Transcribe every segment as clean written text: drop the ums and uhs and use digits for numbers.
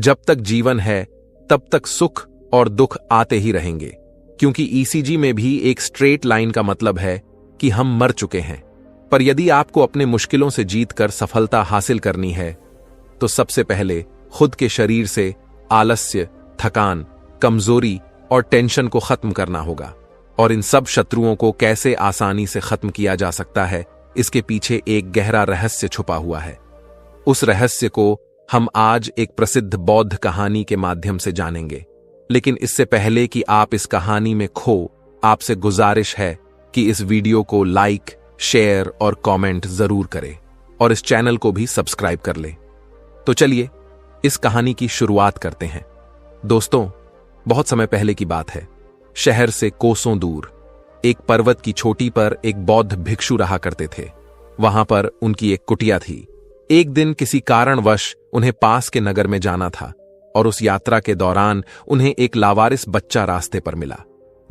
जब तक जीवन है तब तक सुख और दुख आते ही रहेंगे, क्योंकि ईसीजी में भी एक स्ट्रेट लाइन का मतलब है कि हम मर चुके हैं। पर यदि आपको अपने मुश्किलों से जीतकर सफलता हासिल करनी है तो सबसे पहले खुद के शरीर से आलस्य, थकान, कमजोरी और टेंशन को खत्म करना होगा। और इन सब शत्रुओं को कैसे आसानी से खत्म किया जा सकता है, इसके पीछे एक गहरा रहस्य छुपा हुआ है। उस रहस्य को हम आज एक प्रसिद्ध बौद्ध कहानी के माध्यम से जानेंगे। लेकिन इससे पहले कि आप इस कहानी में खो, आपसे गुजारिश है कि इस वीडियो को लाइक, शेयर और कमेंट जरूर करें और इस चैनल को भी सब्सक्राइब कर लें। तो चलिए इस कहानी की शुरुआत करते हैं। दोस्तों, बहुत समय पहले की बात है। शहर से कोसों दूर एक पर्वत की चोटी पर एक बौद्ध भिक्षु रहा करते थे। वहां पर उनकी एक कुटिया थी। एक दिन किसी कारणवश उन्हें पास के नगर में जाना था और उस यात्रा के दौरान उन्हें एक लावारिस बच्चा रास्ते पर मिला,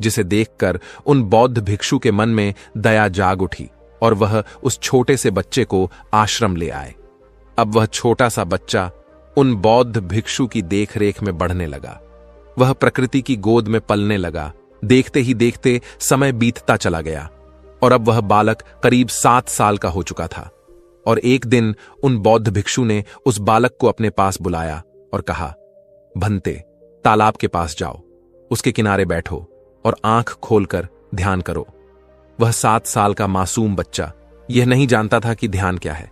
जिसे देखकर उन बौद्ध भिक्षु के मन में दया जाग उठी और वह उस छोटे से बच्चे को आश्रम ले आए। अब वह छोटा सा बच्चा उन बौद्ध भिक्षु की देखरेख में बढ़ने लगा। वह प्रकृति की गोद में पलने लगा। देखते ही देखते समय बीतता चला गया और अब वह बालक करीब 7 साल का हो चुका था। और एक दिन उन बौद्ध भिक्षु ने उस बालक को अपने पास बुलाया और कहा, भंते, तालाब के पास जाओ, उसके किनारे बैठो और आंख खोलकर ध्यान करो। वह 7 साल का मासूम बच्चा यह नहीं जानता था कि ध्यान क्या है।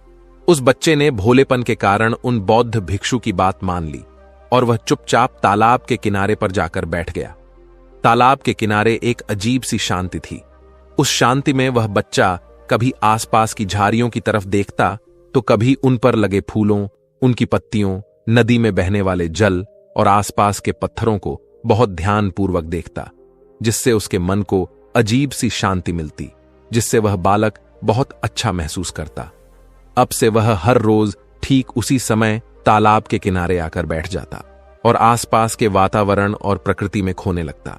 उस बच्चे ने भोलेपन के कारण उन बौद्ध भिक्षु की बात मान ली और वह चुपचाप तालाब के किनारे पर जाकर बैठ गया। तालाब के किनारे एक अजीब सी शांति थी। उस शांति में वह बच्चा कभी आसपास की झाड़ियों की तरफ देखता तो कभी उन पर लगे फूलों, उनकी पत्तियों, नदी में बहने वाले जल और आसपास के पत्थरों को बहुत ध्यानपूर्वक देखता, जिससे उसके मन को अजीब सी शांति मिलती, जिससे वह बालक बहुत अच्छा महसूस करता। अब से वह हर रोज ठीक उसी समय तालाब के किनारे आकर बैठ जाता और आसपास के वातावरण और प्रकृति में खोने लगता।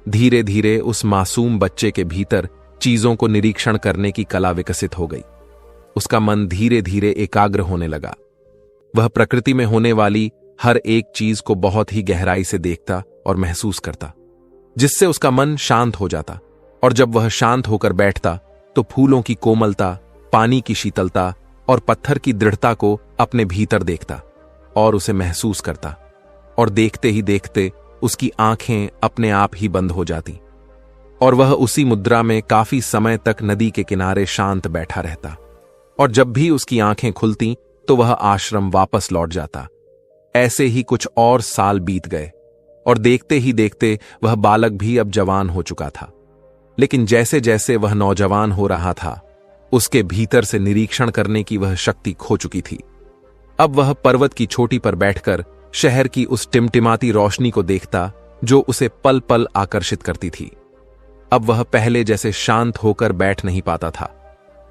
धीरे धीरे उस मासूम बच्चे के भीतर चीजों को निरीक्षण करने की कला विकसित हो गई। उसका मन धीरे धीरे एकाग्र होने लगा। वह प्रकृति में होने वाली हर एक चीज को बहुत ही गहराई से देखता और महसूस करता, जिससे उसका मन शांत हो जाता। और जब वह शांत होकर बैठता तो फूलों की कोमलता, पानी की शीतलता और पत्थर की दृढ़ता को अपने भीतर देखता और उसे महसूस करता। और देखते ही देखते उसकी आंखें अपने आप ही बंद हो जाती और वह उसी मुद्रा में काफी समय तक नदी के किनारे शांत बैठा रहता। और जब भी उसकी आंखें खुलती तो वह आश्रम वापस लौट जाता। ऐसे ही कुछ और साल बीत गए और देखते ही देखते वह बालक भी अब जवान हो चुका था। लेकिन जैसे जैसे वह नौजवान हो रहा था, उसके भीतर से निरीक्षण करने की वह शक्ति खो चुकी थी। अब वह पर्वत की चोटी पर बैठकर शहर की उस टिमटिमाती रोशनी को देखता जो उसे पल पल आकर्षित करती थी। अब वह पहले जैसे शांत होकर बैठ नहीं पाता था।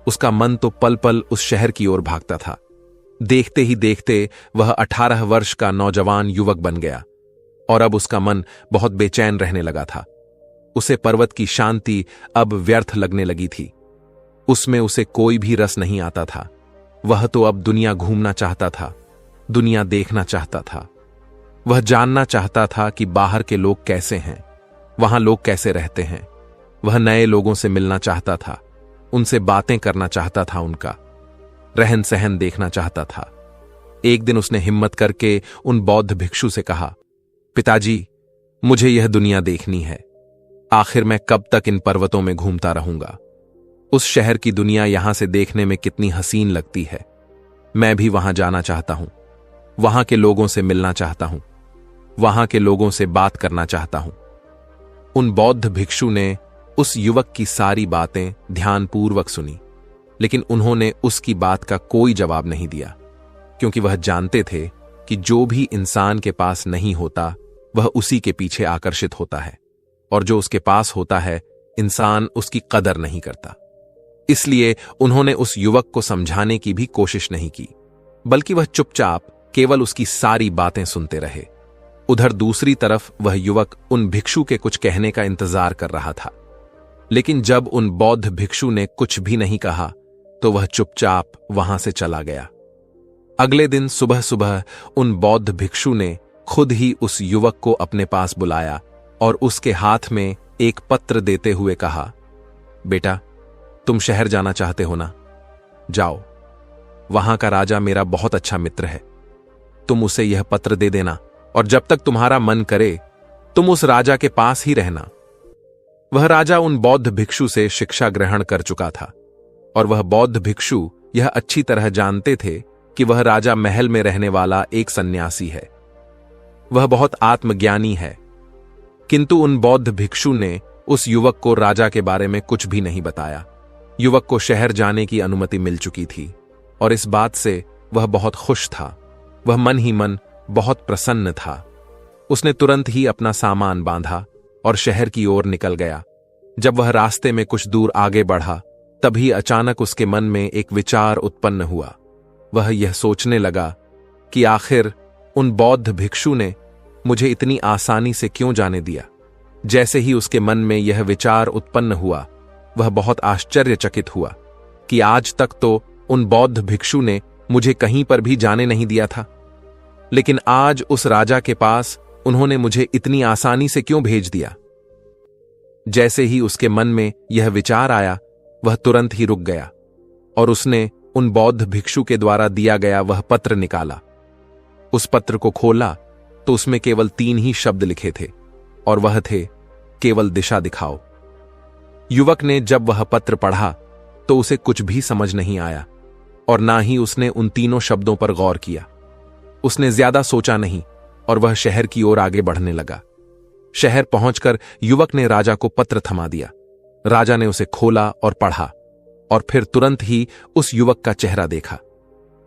उसका मन तो पल पल उस शहर की ओर भागता था। देखते ही देखते वह 18 वर्ष का नौजवान युवक बन गया और अब उसका मन बहुत बेचैन रहने लगा था। उसे पर्वत की शांति अब व्यर्थ लगने लगी थी। उसमें उसे कोई भी रस नहीं आता था। वह तो अब दुनिया घूमना चाहता था, दुनिया देखना चाहता था। वह जानना चाहता था कि बाहर के लोग कैसे हैं, वहां लोग कैसे रहते हैं। वह नए लोगों से मिलना चाहता था, उनसे बातें करना चाहता था, उनका रहन सहन देखना चाहता था। एक दिन उसने हिम्मत करके उन बौद्ध भिक्षु से कहा, पिताजी, मुझे यह दुनिया देखनी है। आखिर मैं कब तक इन पर्वतों में घूमता रहूंगा? उस शहर की दुनिया यहां से देखने में कितनी हसीन लगती है। मैं भी वहां जाना चाहता हूं, वहां के लोगों से मिलना चाहता हूं, वहां के लोगों से बात करना चाहता हूं। उन बौद्ध भिक्षु ने उस युवक की सारी बातें ध्यानपूर्वक सुनी, लेकिन उन्होंने उसकी बात का कोई जवाब नहीं दिया, क्योंकि वह जानते थे कि जो भी इंसान के पास नहीं होता वह उसी के पीछे आकर्षित होता है, और जो उसके पास होता है इंसान उसकी कदर नहीं करता। इसलिए उन्होंने उस युवक को समझाने की भी कोशिश नहीं की, बल्कि वह चुपचाप केवल उसकी सारी बातें सुनते रहे। उधर दूसरी तरफ वह युवक उन भिक्षु के कुछ कहने का इंतजार कर रहा था, लेकिन जब उन बौद्ध भिक्षु ने कुछ भी नहीं कहा तो वह चुपचाप वहां से चला गया। अगले दिन सुबह सुबह उन बौद्ध भिक्षु ने खुद ही उस युवक को अपने पास बुलाया और उसके हाथ में एक पत्र देते हुए कहा, बेटा, तुम शहर जाना चाहते हो ना? जाओ, वहां का राजा मेरा बहुत अच्छा मित्र है। तुम उसे यह पत्र दे देना और जब तक तुम्हारा मन करे तुम उस राजा के पास ही रहना। वह राजा उन बौद्ध भिक्षु से शिक्षा ग्रहण कर चुका था और वह बौद्ध भिक्षु यह अच्छी तरह जानते थे कि वह राजा महल में रहने वाला एक सन्यासी है। वह बहुत आत्मज्ञानी है, किंतु उन बौद्ध भिक्षु ने उस युवक को राजा के बारे में कुछ भी नहीं बताया। युवक को शहर जाने की अनुमति मिल चुकी थी और इस बात से वह बहुत खुश था। वह मन ही मन बहुत प्रसन्न था। उसने तुरंत ही अपना सामान बांधा और शहर की ओर निकल गया। जब वह रास्ते में कुछ दूर आगे बढ़ा, तभी अचानक उसके मन में एक विचार उत्पन्न हुआ। वह यह सोचने लगा कि आखिर उन बौद्ध भिक्षु ने मुझे इतनी आसानी से क्यों जाने दिया। जैसे ही उसके मन में यह विचार उत्पन्न हुआ, वह बहुत आश्चर्यचकित हुआ कि आज तक तो उन बौद्ध भिक्षु ने मुझे कहीं पर भी जाने नहीं दिया था, लेकिन आज उस राजा के पास उन्होंने मुझे इतनी आसानी से क्यों भेज दिया। जैसे ही उसके मन में यह विचार आया, वह तुरंत ही रुक गया और उसने उन बौद्ध भिक्षु के द्वारा दिया गया वह पत्र निकाला। उस पत्र को खोला तो उसमें केवल 3 ही शब्द लिखे थे और वह थे, केवल दिशा दिखाओ। युवक ने जब वह पत्र पढ़ा तो उसे कुछ भी समझ नहीं आया और ना ही उसने उन 3 शब्दों पर गौर किया। उसने ज्यादा सोचा नहीं और वह शहर की ओर आगे बढ़ने लगा। शहर पहुंचकर युवक ने राजा को पत्र थमा दिया। राजा ने उसे खोला और पढ़ा और फिर तुरंत ही उस युवक का चेहरा देखा,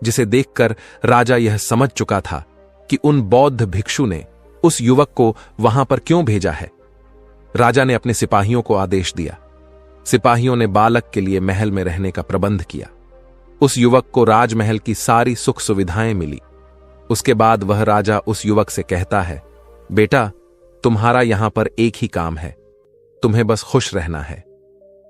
जिसे देखकर राजा यह समझ चुका था कि उन बौद्ध भिक्षु ने उस युवक को वहां पर क्यों भेजा है। राजा ने अपने सिपाहियों को आदेश दिया। सिपाहियों ने बालक के लिए महल में रहने का प्रबंध किया। उस युवक को राजमहल की सारी सुख सुविधाएं मिली। उसके बाद वह राजा उस युवक से कहता है, बेटा, तुम्हारा यहां पर एक ही काम है, तुम्हें बस खुश रहना है।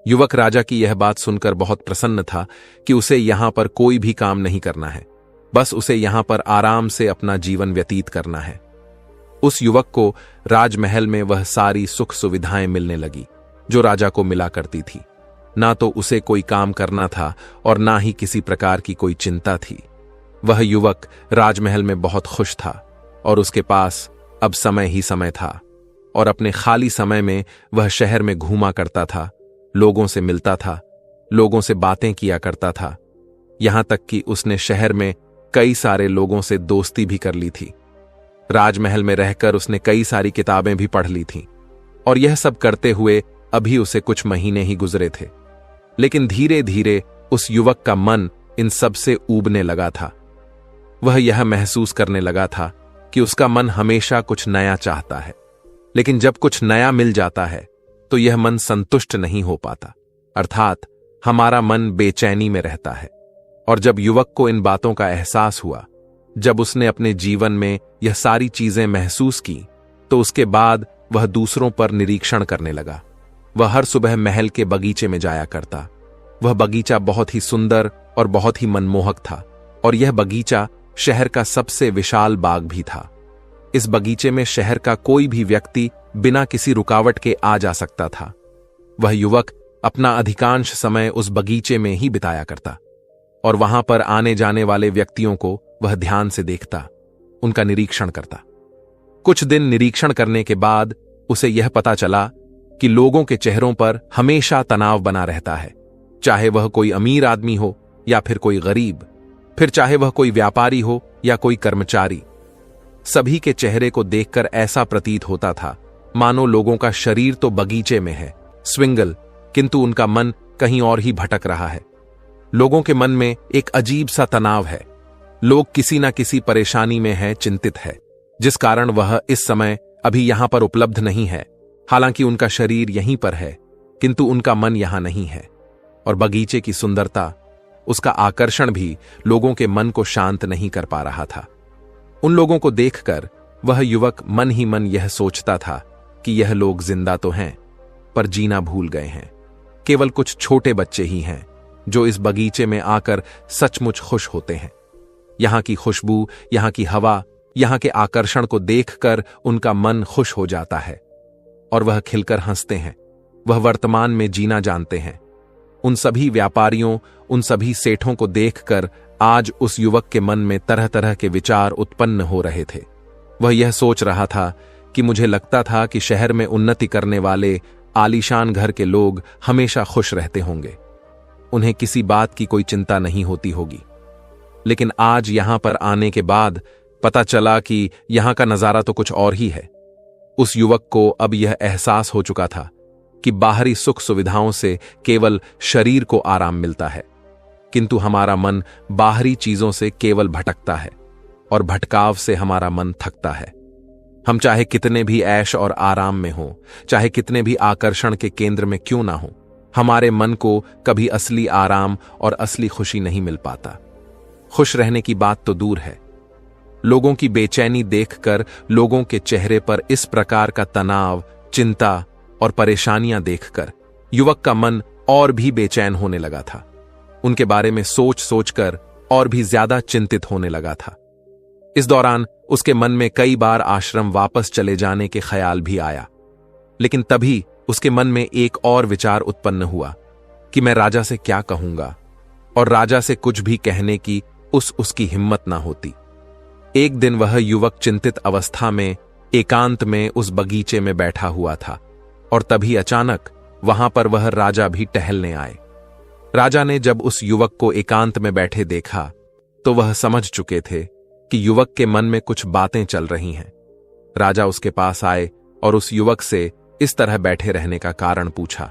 युवक राजा की यह बात सुनकर बहुत प्रसन्न था कि उसे यहां पर कोई भी काम नहीं करना है, बस उसे यहां पर आराम से अपना जीवन व्यतीत करना है। उस युवक को राजमहल में वह सारी सुख सुविधाएं मिलने लगी जो राजा को मिला करती थी। ना तो उसे कोई काम करना था और ना ही किसी प्रकार की कोई चिंता थी। वह युवक राजमहल में बहुत खुश था और उसके पास अब समय ही समय था और अपने खाली समय में वह शहर में घूमा करता था, लोगों से मिलता था, लोगों से बातें किया करता था। यहां तक कि उसने शहर में कई सारे लोगों से दोस्ती भी कर ली थी। राजमहल में रहकर उसने कई सारी किताबें भी पढ़ ली थीं और यह सब करते हुए अभी उसे कुछ महीने ही गुजरे थे। लेकिन धीरे धीरे उस युवक का मन इन सब से ऊबने लगा था। वह यह महसूस करने लगा था कि उसका मन हमेशा कुछ नया चाहता है, लेकिन जब कुछ नया मिल जाता है तो यह मन संतुष्ट नहीं हो पाता, अर्थात हमारा मन बेचैनी में रहता है। और जब युवक को इन बातों का एहसास हुआ, जब उसने अपने जीवन में यह सारी चीजें महसूस की, तो उसके बाद वह दूसरों पर निरीक्षण करने लगा। वह हर सुबह महल के बगीचे में जाया करता। वह बगीचा बहुत ही सुंदर और बहुत ही मनमोहक था और यह बगीचा शहर का सबसे विशाल बाग भी था। इस बगीचे में शहर का कोई भी व्यक्ति बिना किसी रुकावट के आ जा सकता था। वह युवक अपना अधिकांश समय उस बगीचे में ही बिताया करता और वहां पर आने जाने वाले व्यक्तियों को वह ध्यान से देखता, उनका निरीक्षण करता। कुछ दिन निरीक्षण करने के बाद उसे यह पता चला कि लोगों के चेहरों पर हमेशा तनाव बना रहता है, चाहे वह कोई अमीर आदमी हो या फिर कोई गरीब, फिर चाहे वह कोई व्यापारी हो या कोई कर्मचारी। सभी के चेहरे को देखकर ऐसा प्रतीत होता था मानो लोगों का शरीर तो बगीचे में है, स्विंगल, किंतु उनका मन कहीं और ही भटक रहा है। लोगों के मन में एक अजीब सा तनाव है। लोग किसी ना किसी परेशानी में है, चिंतित है, जिस कारण वह इस समय अभी यहां पर उपलब्ध नहीं है। हालांकि उनका शरीर यहीं पर है, किंतु उनका मन यहां नहीं है। और बगीचे की सुंदरता, उसका आकर्षण भी लोगों के मन को शांत नहीं कर पा रहा था। उन लोगों को देखकर वह युवक मन ही मन यह सोचता था कि यह लोग जिंदा तो हैं, पर जीना भूल गए हैं। केवल कुछ छोटे बच्चे ही हैं जो इस बगीचे में आकर सचमुच खुश होते हैं। यहाँ की खुशबू, यहाँ की हवा, यहाँ के आकर्षण को देखकर उनका मन खुश हो जाता है और वह खिलकर हंसते हैं। वह वर्तमान में जीना जानते हैं। उन सभी व्यापारियों, उन सभी सेठों को देखकर आज उस युवक के मन में तरह तरह के विचार उत्पन्न हो रहे थे। वह यह सोच रहा था कि मुझे लगता था कि शहर में उन्नति करने वाले आलीशान घर के लोग हमेशा खुश रहते होंगे, उन्हें किसी बात की कोई चिंता नहीं होती होगी। लेकिन आज यहां पर आने के बाद पता चला कि यहां का नजारा तो कुछ और ही है। उस युवक को अब यह एहसास हो चुका था कि बाहरी सुख सुविधाओं से केवल शरीर को आराम मिलता है, किंतु हमारा मन बाहरी चीजों से केवल भटकता है और भटकाव से हमारा मन थकता है। हम चाहे कितने भी ऐश और आराम में हों, चाहे कितने भी आकर्षण के केंद्र में क्यों ना हों, हमारे मन को कभी असली आराम और असली खुशी नहीं मिल पाता। खुश रहने की बात तो दूर है। लोगों की बेचैनी देखकर, लोगों के चेहरे पर इस प्रकार का तनाव, चिंता और परेशानियां देखकर युवक का मन और भी बेचैन होने लगा था। उनके बारे में सोच सोचकर और भी ज्यादा चिंतित होने लगा था। इस दौरान उसके मन में कई बार आश्रम वापस चले जाने के ख्याल भी आया, लेकिन तभी उसके मन में एक और विचार उत्पन्न हुआ कि मैं राजा से क्या कहूंगा, और राजा से कुछ भी कहने की उसकी हिम्मत ना होती। एक दिन वह युवक चिंतित अवस्था में एकांत में उस बगीचे में बैठा हुआ था और तभी अचानक वहां पर वह राजा भी टहलने आए। राजा ने जब उस युवक को एकांत में बैठे देखा तो वह समझ चुके थे कि युवक के मन में कुछ बातें चल रही हैं। राजा उसके पास आए और उस युवक से इस तरह बैठे रहने का कारण पूछा।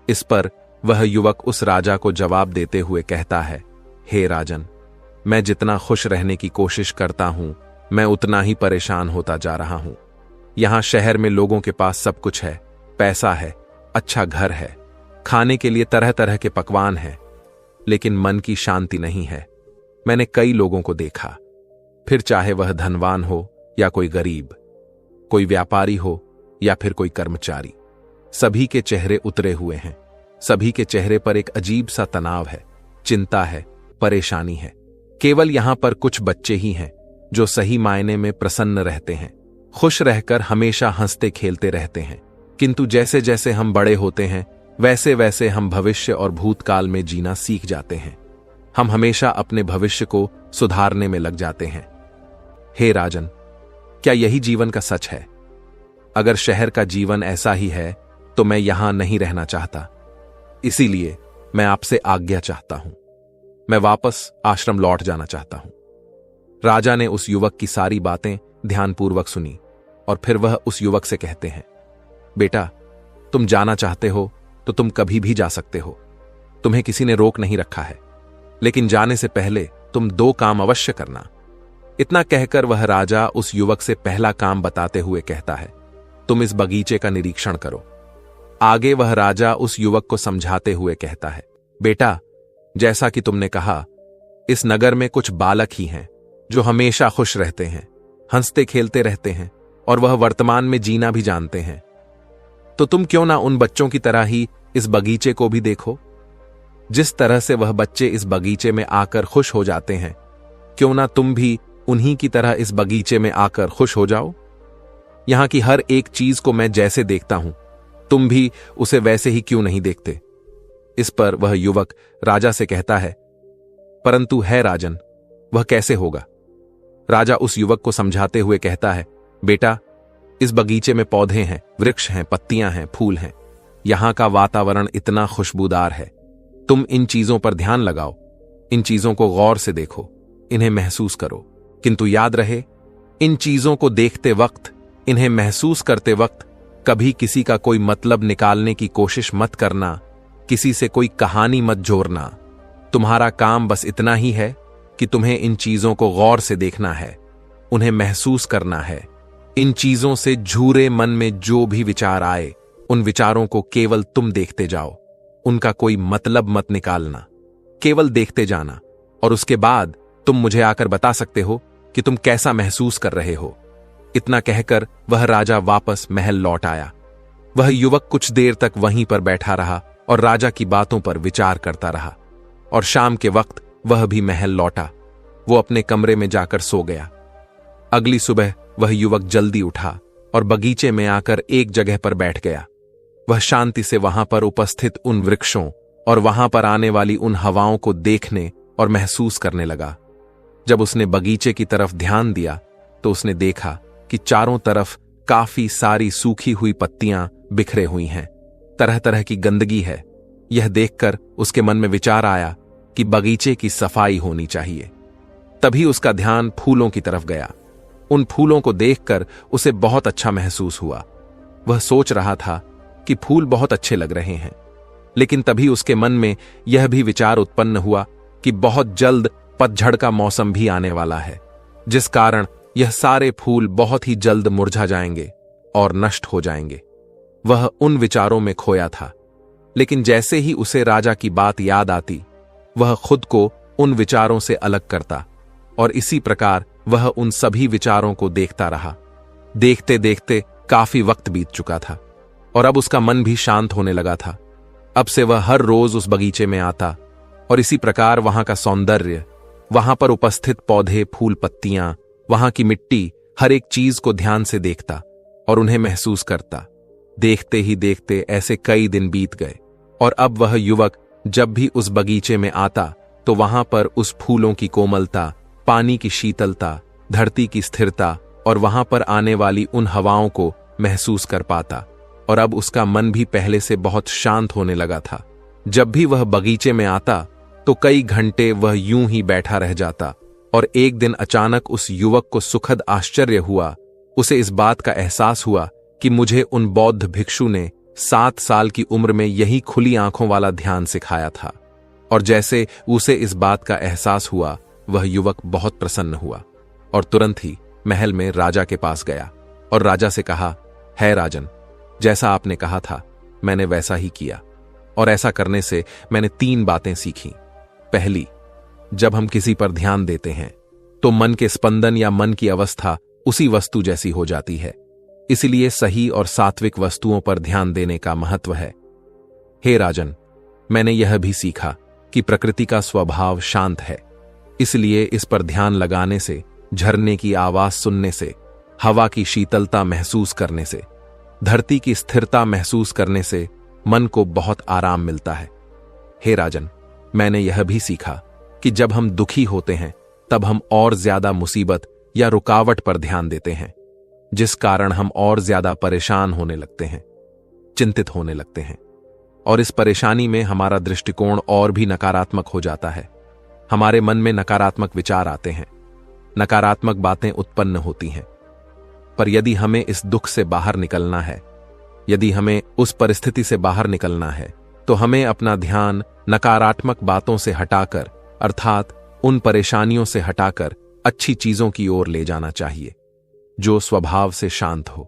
इस पर वह युवक उस राजा को जवाब देते हुए कहता है, हे राजन, मैं जितना खुश रहने की कोशिश करता हूं, मैं उतना ही परेशान होता जा रहा हूं। यहां शहर में लोगों के पास सब कुछ है, पैसा है, अच्छा घर है, खाने के लिए तरह तरह के पकवान हैं, लेकिन मन की शांति नहीं है। मैंने कई लोगों को देखा, फिर चाहे वह धनवान हो या कोई गरीब, कोई व्यापारी हो या फिर कोई कर्मचारी, सभी के चेहरे उतरे हुए हैं। सभी के चेहरे पर एक अजीब सा तनाव है, चिंता है, परेशानी है। केवल यहां पर कुछ बच्चे ही हैं जो सही मायने में प्रसन्न रहते हैं, खुश रहकर हमेशा हंसते खेलते रहते हैं। किंतु जैसे जैसे हम बड़े होते हैं, वैसे वैसे हम भविष्य और भूतकाल में जीना सीख जाते हैं। हम हमेशा अपने भविष्य को सुधारने में लग जाते हैं। हे राजन, क्या यही जीवन का सच है? अगर शहर का जीवन ऐसा ही है तो मैं यहां नहीं रहना चाहता। इसीलिए मैं आपसे आज्ञा चाहता हूं। मैं वापस आश्रम लौट जाना चाहता हूं। राजा ने उस युवक की सारी बातें ध्यानपूर्वक सुनी और फिर वह उस युवक से कहते हैं, बेटा, तुम जाना चाहते हो तो तुम कभी भी जा सकते हो, तुम्हें किसी ने रोक नहीं रखा है, लेकिन जाने से पहले तुम 2 काम अवश्य करना। इतना कहकर वह राजा उस युवक से पहला काम बताते हुए कहता है, तुम इस बगीचे का निरीक्षण करो। आगे वह राजा उस युवक को समझाते हुए कहता है, बेटा, जैसा कि तुमने कहा, इस नगर में कुछ बालक ही हैं जो हमेशा खुश रहते हैं, हंसते खेलते रहते हैं और वह वर्तमान में जीना भी जानते हैं। तो तुम क्यों ना उन बच्चों की तरह ही इस बगीचे को भी देखो। जिस तरह से वह बच्चे इस बगीचे में आकर खुश हो जाते हैं, क्यों ना तुम भी उन्हीं की तरह इस बगीचे में आकर खुश हो जाओ। यहां की हर एक चीज को मैं जैसे देखता हूं, तुम भी उसे वैसे ही क्यों नहीं देखते। इस पर वह युवक राजा से कहता है, परंतु है राजन, वह कैसे होगा। राजा उस युवक को समझाते हुए कहता है, बेटा, इस बगीचे में पौधे हैं, वृक्ष हैं, पत्तियां हैं, फूल हैं। यहां का वातावरण इतना खुशबूदार है। तुम इन चीजों पर ध्यान लगाओ, इन चीजों को गौर से देखो, इन्हें महसूस करो। किंतु याद रहे, इन चीजों को देखते वक्त, इन्हें महसूस करते वक्त कभी किसी का कोई मतलब निकालने की कोशिश मत करना, किसी से कोई कहानी मत जोड़ना। तुम्हारा काम बस इतना ही है कि तुम्हें इन चीजों को गौर से देखना है, उन्हें महसूस करना है। इन चीजों से झूरे मन में जो भी विचार आए, उन विचारों को केवल तुम देखते जाओ, उनका कोई मतलब मत निकालना, केवल देखते जाना, और उसके बाद तुम मुझे आकर बता सकते हो कि तुम कैसा महसूस कर रहे हो। इतना कहकर वह राजा वापस महल लौट आया। वह युवक कुछ देर तक वहीं पर बैठा रहा और राजा की बातों पर विचार करता रहा, और शाम के वक्त वह भी महल लौटा। वो अपने कमरे में जाकर सो गया। अगली सुबह वह युवक जल्दी उठा और बगीचे में आकर एक जगह पर बैठ गया। वह शांति से वहां पर उपस्थित उन वृक्षों और वहां पर आने वाली उन हवाओं को देखने और महसूस करने लगा। जब उसने बगीचे की तरफ ध्यान दिया तो उसने देखा कि चारों तरफ काफी सारी सूखी हुई पत्तियां बिखरे हुई हैं, तरह तरह की गंदगी है। यह देखकर उसके मन में विचार आया कि बगीचे की सफाई होनी चाहिए। तभी उसका ध्यान फूलों की तरफ गया। उन फूलों को देखकर उसे बहुत अच्छा महसूस हुआ। वह सोच रहा था कि फूल बहुत अच्छे लग रहे हैं, लेकिन तभी उसके मन में यह भी विचार उत्पन्न हुआ कि बहुत जल्द पतझड़ का मौसम भी आने वाला है, जिस कारण यह सारे फूल बहुत ही जल्द मुरझा जाएंगे और नष्ट हो जाएंगे। वह उन विचारों में खोया था, लेकिन जैसे ही उसे राजा की बात याद आती, वह खुद को उन विचारों से अलग करता और इसी प्रकार वह उन सभी विचारों को देखता रहा। देखते देखते काफी वक्त बीत चुका था और अब उसका मन भी शांत होने लगा था। अब से वह हर रोज उस बगीचे में आता और इसी प्रकार वहां का सौंदर्य, वहां पर उपस्थित पौधे, फूल, पत्तियां, वहां की मिट्टी, हर एक चीज को ध्यान से देखता और उन्हें महसूस करता। देखते ही देखते ऐसे कई दिन बीत गए और अब वह युवक जब भी उस बगीचे में आता तो वहां पर उस फूलों की कोमलता, पानी की शीतलता, धरती की स्थिरता और वहां पर आने वाली उन हवाओं को महसूस कर पाता और अब उसका मन भी पहले से बहुत शांत होने लगा था। जब भी वह बगीचे में आता तो कई घंटे वह यूं ही बैठा रह जाता और एक दिन अचानक उस युवक को सुखद आश्चर्य हुआ। उसे इस बात का एहसास हुआ कि मुझे उन बौद्ध भिक्षु ने 7 साल की उम्र में यही खुली आंखों वाला ध्यान सिखाया था। और जैसे उसे इस बात का एहसास हुआ, वह युवक बहुत प्रसन्न हुआ और तुरंत ही महल में राजा के पास गया और राजा से कहा, है राजन, जैसा आपने कहा था मैंने वैसा ही किया और ऐसा करने से मैंने 3 बातें सीखी। पहली, जब हम किसी पर ध्यान देते हैं तो मन के स्पंदन या मन की अवस्था उसी वस्तु जैसी हो जाती है, इसलिए सही और सात्विक वस्तुओं पर ध्यान देने का महत्व है। हे राजन, मैंने यह भी सीखा कि प्रकृति का स्वभाव शांत है, इसलिए इस पर ध्यान लगाने से, झरने की आवाज सुनने से, हवा की शीतलता महसूस करने से, धरती की स्थिरता महसूस करने से मन को बहुत आराम मिलता है। हे राजन, मैंने यह भी सीखा कि जब हम दुखी होते हैं तब हम और ज्यादा मुसीबत या रुकावट पर ध्यान देते हैं, जिस कारण हम और ज्यादा परेशान होने लगते हैं, चिंतित होने लगते हैं और इस परेशानी में हमारा दृष्टिकोण और भी नकारात्मक हो जाता है। हमारे मन में नकारात्मक विचार आते हैं, नकारात्मक बातें उत्पन्न होती हैं। पर यदि हमें इस दुख से बाहर निकलना है, यदि हमें उस परिस्थिति से बाहर निकलना है, तो हमें अपना ध्यान नकारात्मक बातों से हटाकर, अर्थात उन परेशानियों से हटाकर अच्छी चीजों की ओर ले जाना चाहिए, जो स्वभाव से शांत हो,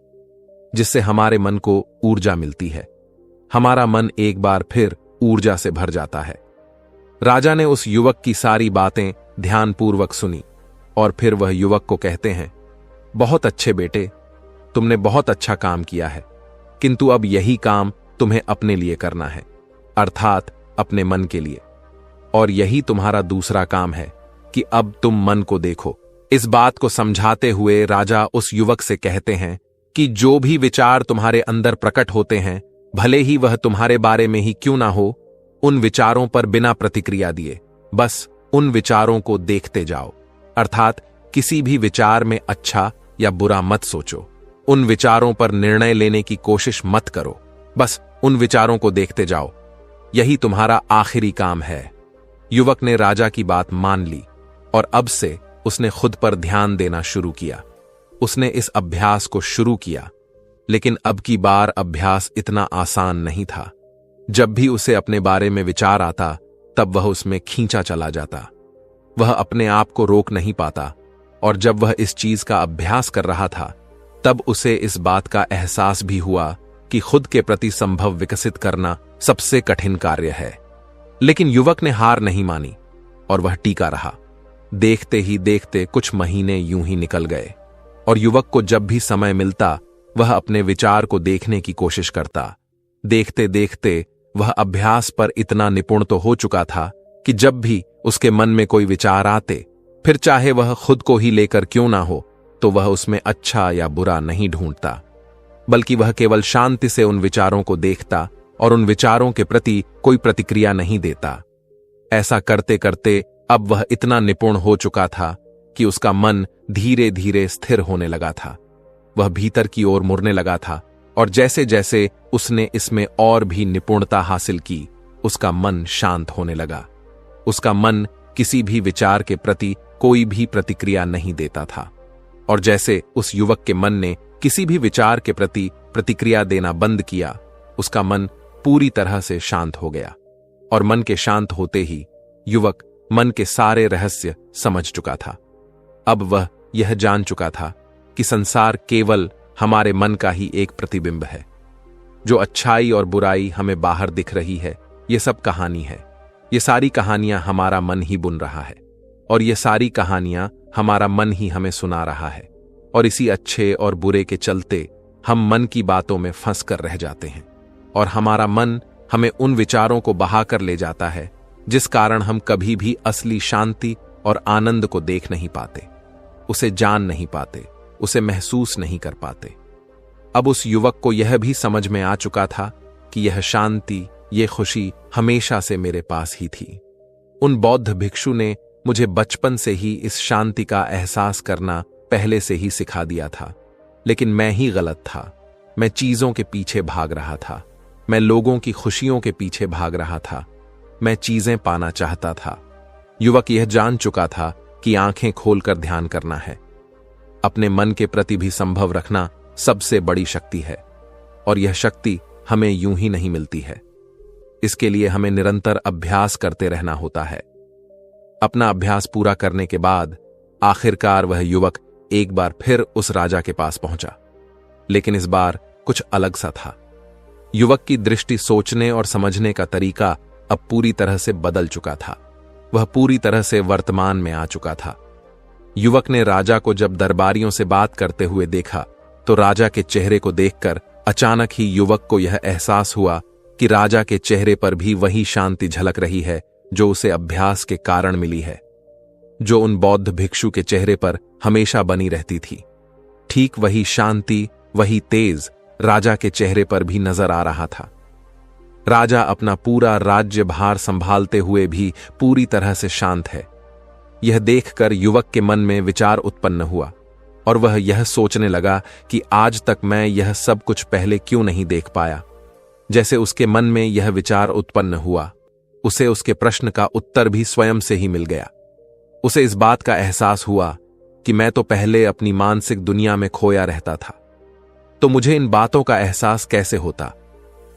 जिससे हमारे मन को ऊर्जा मिलती है। हमारा मन एक बार फिर ऊर्जा से भर जाता है। राजा ने उस युवक की सारी बातें ध्यानपूर्वक सुनी और फिर वह युवक को कहते हैं, बहुत अच्छे बेटे, तुमने बहुत अच्छा काम किया है, किंतु अब यही काम तुम्हें अपने लिए करना है, अर्थात अपने मन के लिए। और यही तुम्हारा दूसरा काम है कि अब तुम मन को देखो। इस बात को समझाते हुए राजा उस युवक से कहते हैं कि जो भी विचार तुम्हारे अंदर प्रकट होते हैं, भले ही वह तुम्हारे बारे में ही क्यों ना हो, उन विचारों पर बिना प्रतिक्रिया दिए बस उन विचारों को देखते जाओ, अर्थात किसी भी विचार में अच्छा या बुरा मत सोचो। उन विचारों पर निर्णय लेने की कोशिश मत करो, बस उन विचारों को देखते जाओ। यही तुम्हारा आखिरी काम है। युवक ने राजा की बात मान ली और अब से उसने खुद पर ध्यान देना शुरू किया। उसने इस अभ्यास को शुरू किया, लेकिन अब की बार अभ्यास इतना आसान नहीं था। जब भी उसे अपने बारे में विचार आता, तब वह उसमें खींचा चला जाता। वह अपने आप को रोक नहीं पाता और जब वह इस चीज का अभ्यास कर रहा था, तब उसे इस बात का एहसास भी हुआ कि खुद के प्रति संभव विकसित करना सबसे कठिन कार्य है। लेकिन युवक ने हार नहीं मानी और वह टीका रहा। देखते ही देखते कुछ महीने यूं ही निकल गए और युवक को जब भी समय मिलता, वह अपने विचार को देखने की कोशिश करता। देखते देखते वह अभ्यास पर इतना निपुण तो हो चुका था कि जब भी उसके मन में कोई विचार आते, फिर चाहे वह खुद को ही लेकर क्यों ना हो, तो वह उसमें अच्छा या बुरा नहीं ढूंढता, बल्कि वह केवल शांति से उन विचारों को देखता और उन विचारों के प्रति कोई प्रतिक्रिया नहीं देता। ऐसा करते करते अब वह इतना निपुण हो चुका था कि उसका मन धीरे धीरे स्थिर होने लगा था। वह भीतर की ओर मुड़ने लगा था, और जैसे जैसे उसने इसमें और भी निपुणता हासिल की, उसका मन शांत होने लगा। उसका मन किसी भी विचार के प्रति कोई भी प्रतिक्रिया नहीं देता था, और जैसे उस युवक के मन ने किसी भी विचार के प्रति प्रतिक्रिया देना बंद किया, उसका मन पूरी तरह से शांत हो गया। और मन के शांत होते ही युवक मन के सारे रहस्य समझ चुका था। अब वह यह जान चुका था कि संसार केवल हमारे मन का ही एक प्रतिबिंब है। जो अच्छाई और बुराई हमें बाहर दिख रही है, ये सब कहानी है। ये सारी कहानियां हमारा मन ही बुन रहा है, और ये सारी कहानियां हमारा मन ही हमें सुना रहा है। और इसी अच्छे और बुरे के चलते हम मन की बातों में फंस कर रह जाते हैं, और हमारा मन हमें उन विचारों को बहाकर ले जाता है जिस कारण हम कभी भी असली शांति और आनंद को देख नहीं पाते, उसे जान नहीं पाते, उसे महसूस नहीं कर पाते। अब उस युवक को यह भी समझ में आ चुका था कि यह शांति, यह खुशी हमेशा से मेरे पास ही थी। उन बौद्ध भिक्षु ने मुझे बचपन से ही इस शांति का एहसास करना पहले से ही सिखा दिया था, लेकिन मैं ही गलत था। मैं चीजों के पीछे भाग रहा था, मैं लोगों की खुशियों के पीछे भाग रहा था, मैं चीजें पाना चाहता था। युवक यह जान चुका था कि आंखें खोलकर ध्यान करना है। अपने मन के प्रति भी संभव रखना सबसे बड़ी शक्ति है, और यह शक्ति हमें यूं ही नहीं मिलती है। इसके लिए हमें निरंतर अभ्यास करते रहना होता है। अपना अभ्यास पूरा करने के बाद आखिरकार वह युवक एक बार फिर उस राजा के पास पहुंचा, लेकिन इस बार कुछ अलग सा था। युवक की दृष्टि, सोचने और समझने का तरीका अब पूरी तरह से बदल चुका था। वह पूरी तरह से वर्तमान में आ चुका था। युवक ने राजा को जब दरबारियों से बात करते हुए देखा, तो राजा के चेहरे को देखकर अचानक ही युवक को यह एहसास हुआ कि राजा के चेहरे पर भी वही शांति झलक रही है जो उसे अभ्यास के कारण मिली है, जो उन बौद्ध भिक्षु के चेहरे पर हमेशा बनी रहती थी। ठीक वही शांति, वही तेज राजा के चेहरे पर भी नजर आ रहा था। राजा अपना पूरा राज्य भार संभालते हुए भी पूरी तरह से शांत है। यह देखकर युवक के मन में विचार उत्पन्न हुआ, और वह यह सोचने लगा कि आज तक मैं यह सब कुछ पहले क्यों नहीं देख पाया। जैसे उसके मन में यह विचार उत्पन्न हुआ, उसे उसके प्रश्न का उत्तर भी स्वयं से ही मिल गया। उसे इस बात का एहसास हुआ कि मैं तो पहले अपनी मानसिक दुनिया में खोया रहता था, तो मुझे इन बातों का एहसास कैसे होता।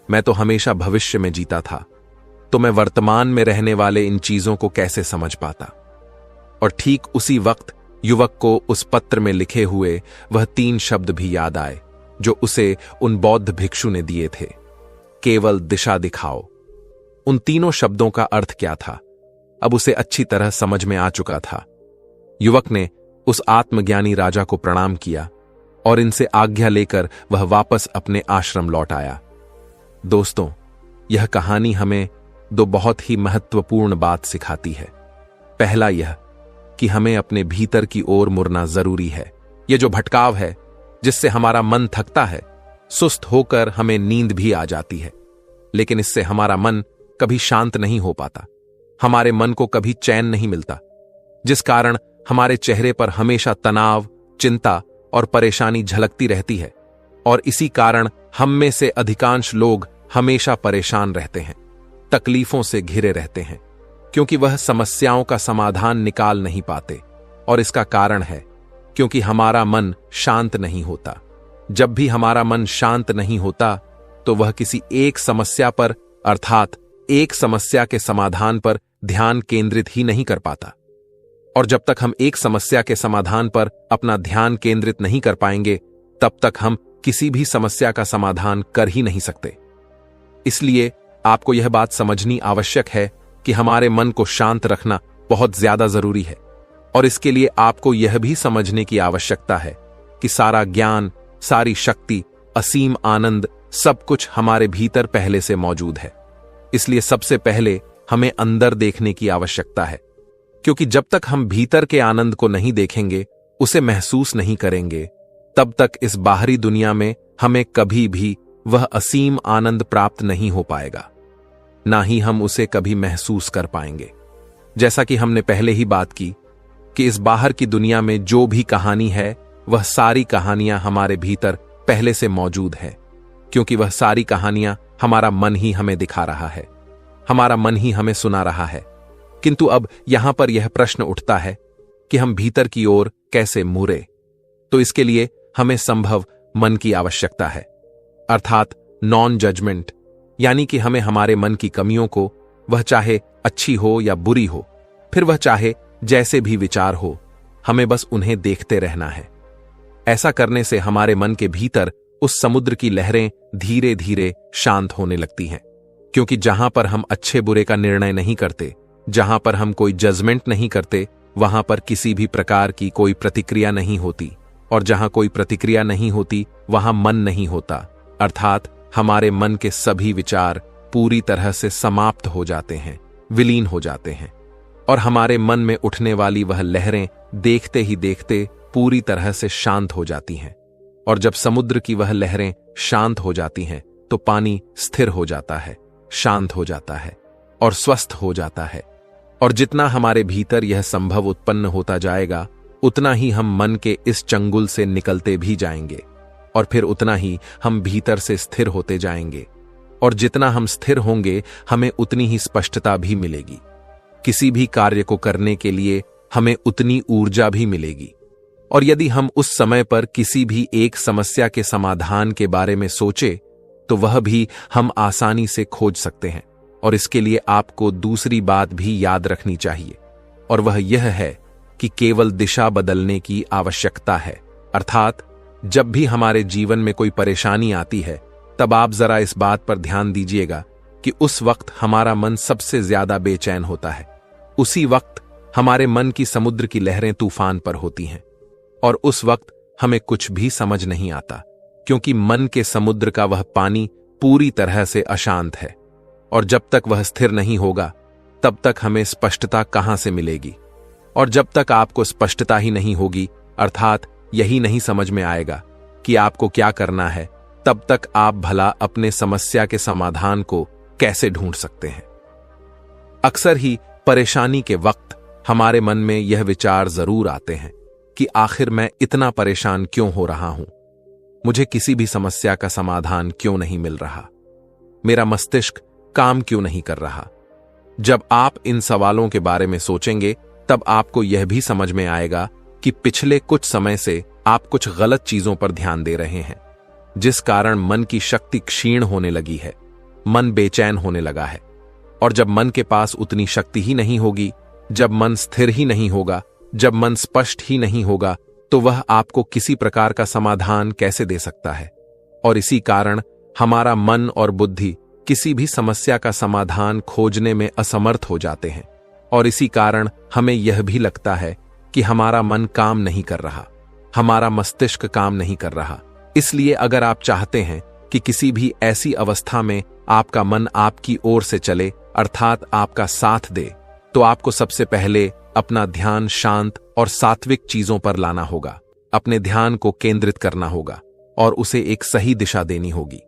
मैं तो हमेशा भविष्य में जीता था, तो मैं वर्तमान में रहने वाले इन चीजों को कैसे समझ पाता। और ठीक उसी वक्त युवक को उस पत्र में लिखे हुए वह 3 शब्द भी याद आए जो उसे उन बौद्ध भिक्षु ने दिए थे, केवल दिशा दिखाओ। उन तीनों शब्दों का अर्थ क्या था, अब उसे अच्छी तरह समझ में आ चुका था। युवक ने उस आत्मज्ञानी राजा को प्रणाम किया और इनसे आज्ञा लेकर वह वापस अपने आश्रम लौट आया। दोस्तों, यह कहानी हमें 2 बहुत ही महत्वपूर्ण बात सिखाती है। पहला यह कि हमें अपने भीतर की ओर मुड़ना जरूरी है। यह जो भटकाव है जिससे हमारा मन थकता है, सुस्त होकर हमें नींद भी आ जाती है, लेकिन इससे हमारा मन कभी शांत नहीं हो पाता। हमारे मन को कभी चैन नहीं मिलता, जिस कारण हमारे चेहरे पर हमेशा तनाव, चिंता और परेशानी झलकती रहती है। और इसी कारण हम में से अधिकांश लोग हमेशा परेशान रहते हैं, तकलीफों से घिरे रहते हैं, क्योंकि वह समस्याओं का समाधान निकाल नहीं पाते। और इसका कारण है क्योंकि हमारा मन शांत नहीं होता। जब भी हमारा मन शांत नहीं होता, तो वह किसी एक समस्या पर, अर्थात एक समस्या के समाधान पर ध्यान केंद्रित ही नहीं कर पाता। और जब तक हम एक समस्या के समाधान पर अपना ध्यान केंद्रित नहीं कर पाएंगे, तब तक हम किसी भी समस्या का समाधान कर ही नहीं सकते। इसलिए आपको यह बात समझनी आवश्यक है कि हमारे मन को शांत रखना बहुत ज्यादा जरूरी है। और इसके लिए आपको यह भी समझने की आवश्यकता है कि सारा ज्ञान, सारी शक्ति, असीम आनंद, सब कुछ हमारे भीतर पहले से मौजूद है। इसलिए सबसे पहले हमें अंदर देखने की आवश्यकता है, क्योंकि जब तक हम भीतर के आनंद को नहीं देखेंगे, उसे महसूस नहीं करेंगे, तब तक इस बाहरी दुनिया में हमें कभी भी वह असीम आनंद प्राप्त नहीं हो पाएगा, ना ही हम उसे कभी महसूस कर पाएंगे। जैसा कि हमने पहले ही बात की कि इस बाहर की दुनिया में जो भी कहानी है, वह सारी कहानियां हमारे भीतर पहले से मौजूद है, क्योंकि वह सारी कहानियां हमारा मन ही हमें दिखा रहा है, हमारा मन ही हमें सुना रहा है। किंतु अब यहां पर यह प्रश्न उठता है कि हम भीतर की ओर कैसे मुड़े। तो इसके लिए हमें संभव मन की आवश्यकता है, अर्थात नॉन जजमेंट, यानी कि हमें हमारे मन की कमियों को, वह चाहे अच्छी हो या बुरी हो, फिर वह चाहे जैसे भी विचार हो, हमें बस उन्हें देखते रहना है। ऐसा करने से हमारे मन के भीतर उस समुद्र की लहरें धीरे धीरे शांत होने लगती हैं, क्योंकि जहां पर हम अच्छे बुरे का निर्णय नहीं करते, जहां पर हम कोई जजमेंट नहीं करते, वहां पर किसी भी प्रकार की कोई प्रतिक्रिया नहीं होती, और जहां कोई प्रतिक्रिया नहीं होती वहां मन नहीं होता, अर्थात हमारे मन के सभी विचार पूरी तरह से समाप्त हो जाते हैं, विलीन हो जाते हैं, और हमारे मन में उठने वाली वह लहरें देखते ही देखते पूरी तरह से शांत हो जाती हैं। और जब समुद्र की वह लहरें शांत हो जाती हैं तो पानी स्थिर हो जाता है, शांत हो जाता है और स्वस्थ हो जाता है। और जितना हमारे भीतर यह संभव उत्पन्न होता जाएगा, उतना ही हम मन के इस चंगुल से निकलते भी जाएंगे, और फिर उतना ही हम भीतर से स्थिर होते जाएंगे। और जितना हम स्थिर होंगे, हमें उतनी ही स्पष्टता भी मिलेगी। किसी भी कार्य को करने के लिए हमें उतनी ऊर्जा भी मिलेगी। और यदि हम उस समय पर किसी भी एक समस्या के समाधान के बारे में सोचे, तो वह भी हम आसानी से खोज सकते हैं। और इसके लिए आपको दूसरी बात भी याद रखनी चाहिए, और वह यह है कि केवल दिशा बदलने की आवश्यकता है। अर्थात जब भी हमारे जीवन में कोई परेशानी आती है, तब आप जरा इस बात पर ध्यान दीजिएगा कि उस वक्त हमारा मन सबसे ज्यादा बेचैन होता है। उसी वक्त हमारे मन की समुद्र की लहरें तूफान पर होती हैं, और उस वक्त हमें कुछ भी समझ नहीं आता, क्योंकि मन के समुद्र का वह पानी पूरी तरह से अशांत है। और जब तक वह स्थिर नहीं होगा, तब तक हमें स्पष्टता कहां से मिलेगी। और जब तक आपको स्पष्टता ही नहीं होगी, अर्थात यही नहीं समझ में आएगा कि आपको क्या करना है, तब तक आप भला अपने समस्या के समाधान को कैसे ढूंढ सकते हैं। अक्सर ही परेशानी के वक्त हमारे मन में यह विचार जरूर आते हैं कि आखिर मैं इतना परेशान क्यों हो रहा हूं, मुझे किसी भी समस्या का समाधान क्यों नहीं मिल रहा, मेरा मस्तिष्क काम क्यों नहीं कर रहा। जब आप इन सवालों के बारे में सोचेंगे, तब आपको यह भी समझ में आएगा कि पिछले कुछ समय से आप कुछ गलत चीजों पर ध्यान दे रहे हैं, जिस कारण मन की शक्ति क्षीण होने लगी है, मन बेचैन होने लगा है। और जब मन के पास उतनी शक्ति ही नहीं होगी, जब मन स्थिर ही नहीं होगा, जब मन स्पष्ट ही नहीं होगा, तो वह आपको किसी प्रकार का समाधान कैसे दे सकता है। और इसी कारण हमारा मन और बुद्धि किसी भी समस्या का समाधान खोजने में असमर्थ हो जाते हैं। और इसी कारण हमें यह भी लगता है कि हमारा मन काम नहीं कर रहा, हमारा मस्तिष्क काम नहीं कर रहा। इसलिए अगर आप चाहते हैं कि किसी भी ऐसी अवस्था में आपका मन आपकी ओर से चले, अर्थात आपका साथ दे, तो आपको सबसे पहले अपना ध्यान शांत और सात्विक चीजों पर लाना होगा, अपने ध्यान को केंद्रित करना होगा और उसे एक सही दिशा देनी होगी।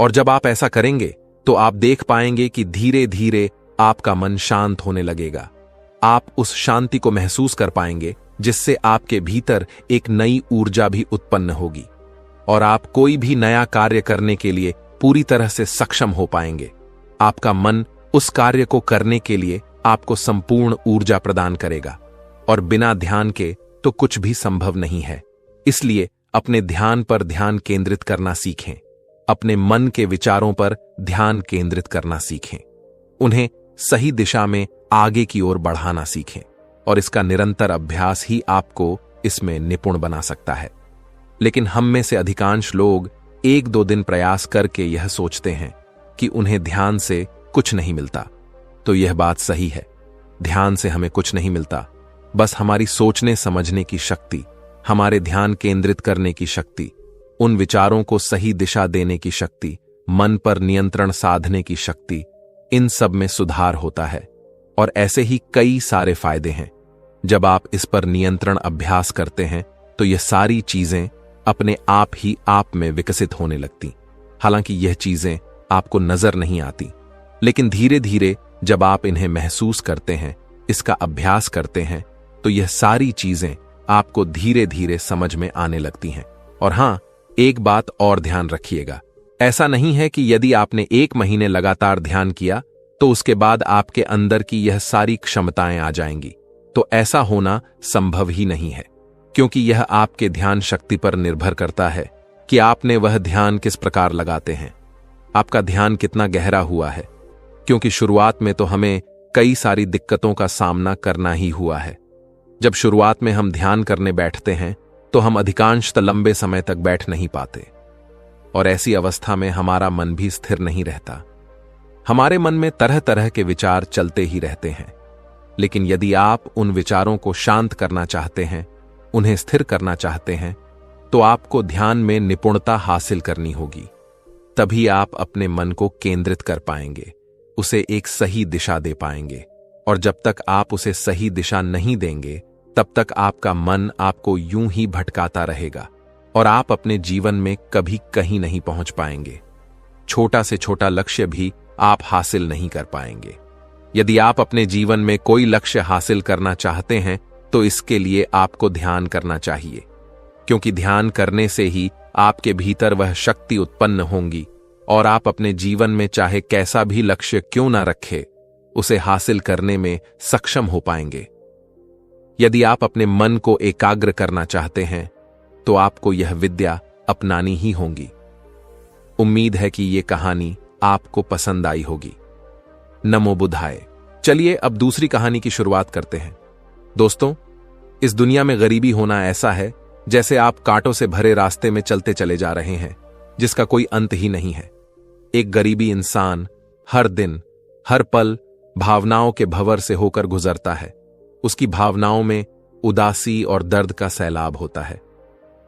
और जब आप ऐसा करेंगे, तो आप देख पाएंगे कि धीरे धीरे आपका मन शांत होने लगेगा। आप उस शांति को महसूस कर पाएंगे, जिससे आपके भीतर एक नई ऊर्जा भी उत्पन्न होगी, और आप कोई भी नया कार्य करने के लिए पूरी तरह से सक्षम हो पाएंगे। आपका मन उस कार्य को करने के लिए आपको संपूर्ण ऊर्जा प्रदान करेगा, और बिना ध्यान के तो कुछ भी संभव नहीं है। इसलिए अपने ध्यान पर ध्यान केंद्रित करना सीखें, अपने मन के विचारों पर ध्यान केंद्रित करना सीखें, उन्हें सही दिशा में आगे की ओर बढ़ाना सीखें, और इसका निरंतर अभ्यास ही आपको इसमें निपुण बना सकता है। लेकिन हम में से अधिकांश लोग 1-2 दिन प्रयास करके यह सोचते हैं कि उन्हें ध्यान से कुछ नहीं मिलता। तो यह बात सही है, ध्यान से हमें कुछ नहीं मिलता। बस हमारी सोचने समझने की शक्ति, हमारे ध्यान केंद्रित करने की शक्ति, उन विचारों को सही दिशा देने की शक्ति, मन पर नियंत्रण साधने की शक्ति, इन सब में सुधार होता है। और ऐसे ही कई सारे फायदे हैं। जब आप इस पर नियंत्रण अभ्यास करते हैं तो यह सारी चीजें अपने आप ही आप में विकसित होने लगती। हालांकि यह चीजें आपको नजर नहीं आती, लेकिन धीरे धीरे जब आप इन्हें महसूस करते हैं, इसका अभ्यास करते हैं, तो यह सारी चीजें आपको धीरे धीरे समझ में आने लगती हैं। और हां, एक बात और ध्यान रखिएगा, ऐसा नहीं है कि यदि आपने 1 महीने लगातार ध्यान किया तो उसके बाद आपके अंदर की यह सारी क्षमताएं आ जाएंगी। तो ऐसा होना संभव ही नहीं है, क्योंकि यह आपके ध्यान शक्ति पर निर्भर करता है कि आपने वह ध्यान किस प्रकार लगाते हैं, आपका ध्यान कितना गहरा हुआ है। क्योंकि शुरुआत में तो हमें कई सारी दिक्कतों का सामना करना ही हुआ है। जब शुरुआत में हम ध्यान करने बैठते हैं तो हम अधिकांशतः लंबे समय तक बैठ नहीं पाते, और ऐसी अवस्था में हमारा मन भी स्थिर नहीं रहता। हमारे मन में तरह तरह के विचार चलते ही रहते हैं। लेकिन यदि आप उन विचारों को शांत करना चाहते हैं, उन्हें स्थिर करना चाहते हैं, तो आपको ध्यान में निपुणता हासिल करनी होगी। तभी आप अपने मन को केंद्रित कर पाएंगे, उसे एक सही दिशा दे पाएंगे। और जब तक आप उसे सही दिशा नहीं देंगे, तब तक आपका मन आपको यूं ही भटकाता रहेगा और आप अपने जीवन में कभी कहीं नहीं पहुंच पाएंगे। छोटा से छोटा लक्ष्य भी आप हासिल नहीं कर पाएंगे। यदि आप अपने जीवन में कोई लक्ष्य हासिल करना चाहते हैं तो इसके लिए आपको ध्यान करना चाहिए, क्योंकि ध्यान करने से ही आपके भीतर वह शक्ति उत्पन्न होंगी और आप अपने जीवन में चाहे कैसा भी लक्ष्य क्यों ना रखे, उसे हासिल करने में सक्षम हो पाएंगे। यदि आप अपने मन को एकाग्र करना चाहते हैं तो आपको यह विद्या अपनानी ही होगी। उम्मीद है कि यह कहानी आपको पसंद आई होगी। नमो बुद्धाय। चलिए अब दूसरी कहानी की शुरुआत करते हैं। दोस्तों, इस दुनिया में गरीबी होना ऐसा है जैसे आप कांटों से भरे रास्ते में चलते चले जा रहे हैं, जिसका कोई अंत ही नहीं है। एक गरीबी इंसान हर दिन, हर पल भावनाओं के भंवर से होकर गुजरता है। उसकी भावनाओं में उदासी और दर्द का सैलाब होता है।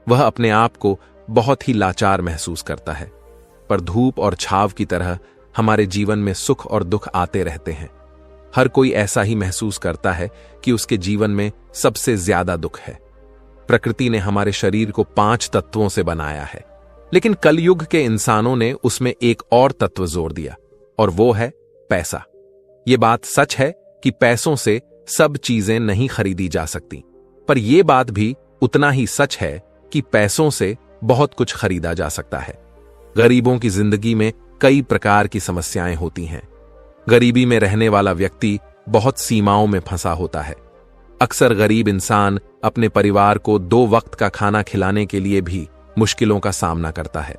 वह अपने आप को बहुत ही लाचार महसूस करता है। पर धूप और छाव की तरह हमारे जीवन में सुख और दुख आते रहते हैं। हर कोई ऐसा ही महसूस करता है कि उसके जीवन में सबसे ज्यादा दुख है। प्रकृति ने हमारे शरीर को 5 तत्वों से बनाया है, लेकिन कलयुग के इंसानों ने उसमें एक और तत्व जोड़ दिया, और वो है पैसा। ये बात सच है कि पैसों से सब चीजें नहीं खरीदी जा सकती, पर यह बात भी उतना ही सच है कि पैसों से बहुत कुछ खरीदा जा सकता है। गरीबों की जिंदगी में कई प्रकार की समस्याएं होती हैं। गरीबी में रहने वाला व्यक्ति बहुत सीमाओं में फंसा होता है। अक्सर गरीब इंसान अपने परिवार को 2 वक्त का खाना खिलाने के लिए भी मुश्किलों का सामना करता है।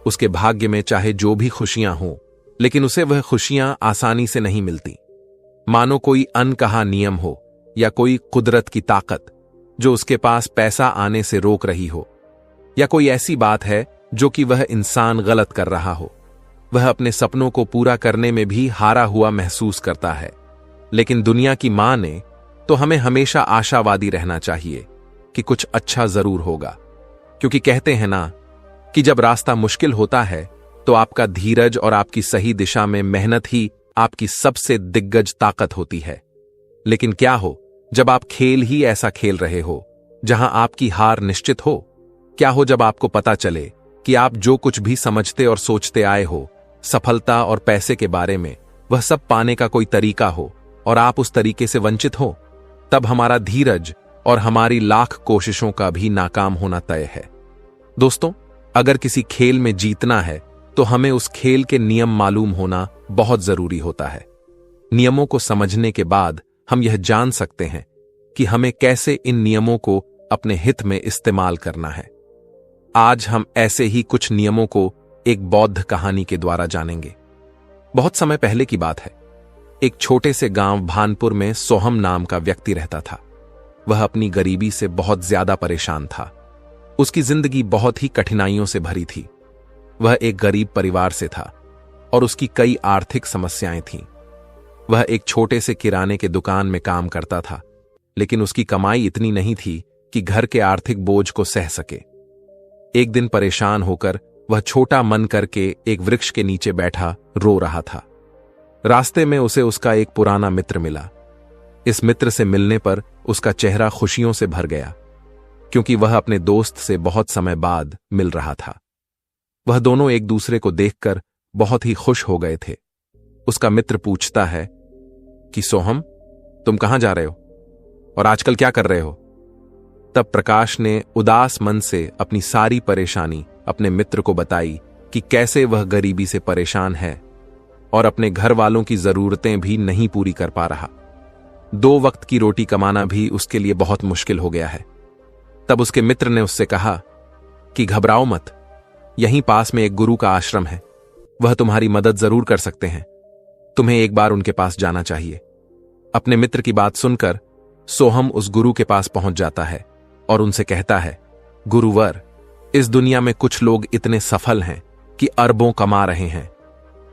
उसके भाग्य में चाहे जो भी खुशियां हों, लेकिन उसे वह खुशियां आसानी से नहीं मिलती। मानो कोई अनकहा नियम हो या कोई कुदरत की ताकत जो उसके पास पैसा आने से रोक रही हो, या कोई ऐसी बात है जो कि वह इंसान गलत कर रहा हो। वह अपने सपनों को पूरा करने में भी हारा हुआ महसूस करता है। लेकिन दुनिया की मां ने तो हमें हमेशा आशावादी रहना चाहिए कि कुछ अच्छा जरूर होगा, क्योंकि कहते हैं ना कि जब रास्ता मुश्किल होता है तो आपका धीरज और आपकी सही दिशा में मेहनत ही आपकी सबसे दिग्गज ताकत होती है। लेकिन क्या हो जब आप खेल ही ऐसा खेल रहे हो जहां आपकी हार निश्चित हो? क्या हो जब आपको पता चले कि आप जो कुछ भी समझते और सोचते आए हो सफलता और पैसे के बारे में, वह सब पाने का कोई तरीका हो और आप उस तरीके से वंचित हो? तब हमारा धीरज और हमारी लाख कोशिशों का भी नाकाम होना तय है। दोस्तों, अगर किसी खेल में जीतना है तो हमें उस खेल के नियम मालूम होना बहुत जरूरी होता है। नियमों को समझने के बाद हम यह जान सकते हैं कि हमें कैसे इन नियमों को अपने हित में इस्तेमाल करना है। आज हम ऐसे ही कुछ नियमों को एक बौद्ध कहानी के द्वारा जानेंगे। बहुत समय पहले की बात है। एक छोटे से गांव भानपुर में सोहम नाम का व्यक्ति रहता था। वह अपनी गरीबी से बहुत ज्यादा परेशान था। उसकी जिंदगी बहुत ही कठिनाइयों से भरी थी। वह एक गरीब परिवार से था और उसकी कई आर्थिक समस्याएं थीं। वह एक छोटे से किराने के दुकान में काम करता था, लेकिन उसकी कमाई इतनी नहीं थी कि घर के आर्थिक बोझ को सह सके। एक दिन परेशान होकर वह छोटा मन करके एक वृक्ष के नीचे बैठा रो रहा था। रास्ते में उसे उसका एक पुराना मित्र मिला। इस मित्र से मिलने पर उसका चेहरा खुशियों से भर गया, क्योंकि वह अपने दोस्त से बहुत समय बाद मिल रहा था। वह दोनों एक दूसरे को देखकर बहुत ही खुश हो गए थे। उसका मित्र पूछता है कि सोहम, तुम कहां जा रहे हो और आजकल क्या कर रहे हो? तब प्रकाश ने उदास मन से अपनी सारी परेशानी अपने मित्र को बताई कि कैसे वह गरीबी से परेशान है और अपने घर वालों की जरूरतें भी नहीं पूरी कर पा रहा। 2 वक्त की रोटी कमाना भी उसके लिए बहुत मुश्किल हो गया है। तब उसके मित्र ने उससे कहा कि घबराओ मत, यहीं पास में एक गुरु का आश्रम है, वह तुम्हारी मदद जरूर कर सकते हैं। तुम्हें एक बार उनके पास जाना चाहिए। अपने मित्र की बात सुनकर सोहम उस गुरु के पास पहुंच जाता है और उनसे कहता है, गुरुवर, इस दुनिया में कुछ लोग इतने सफल हैं कि अरबों कमा रहे हैं,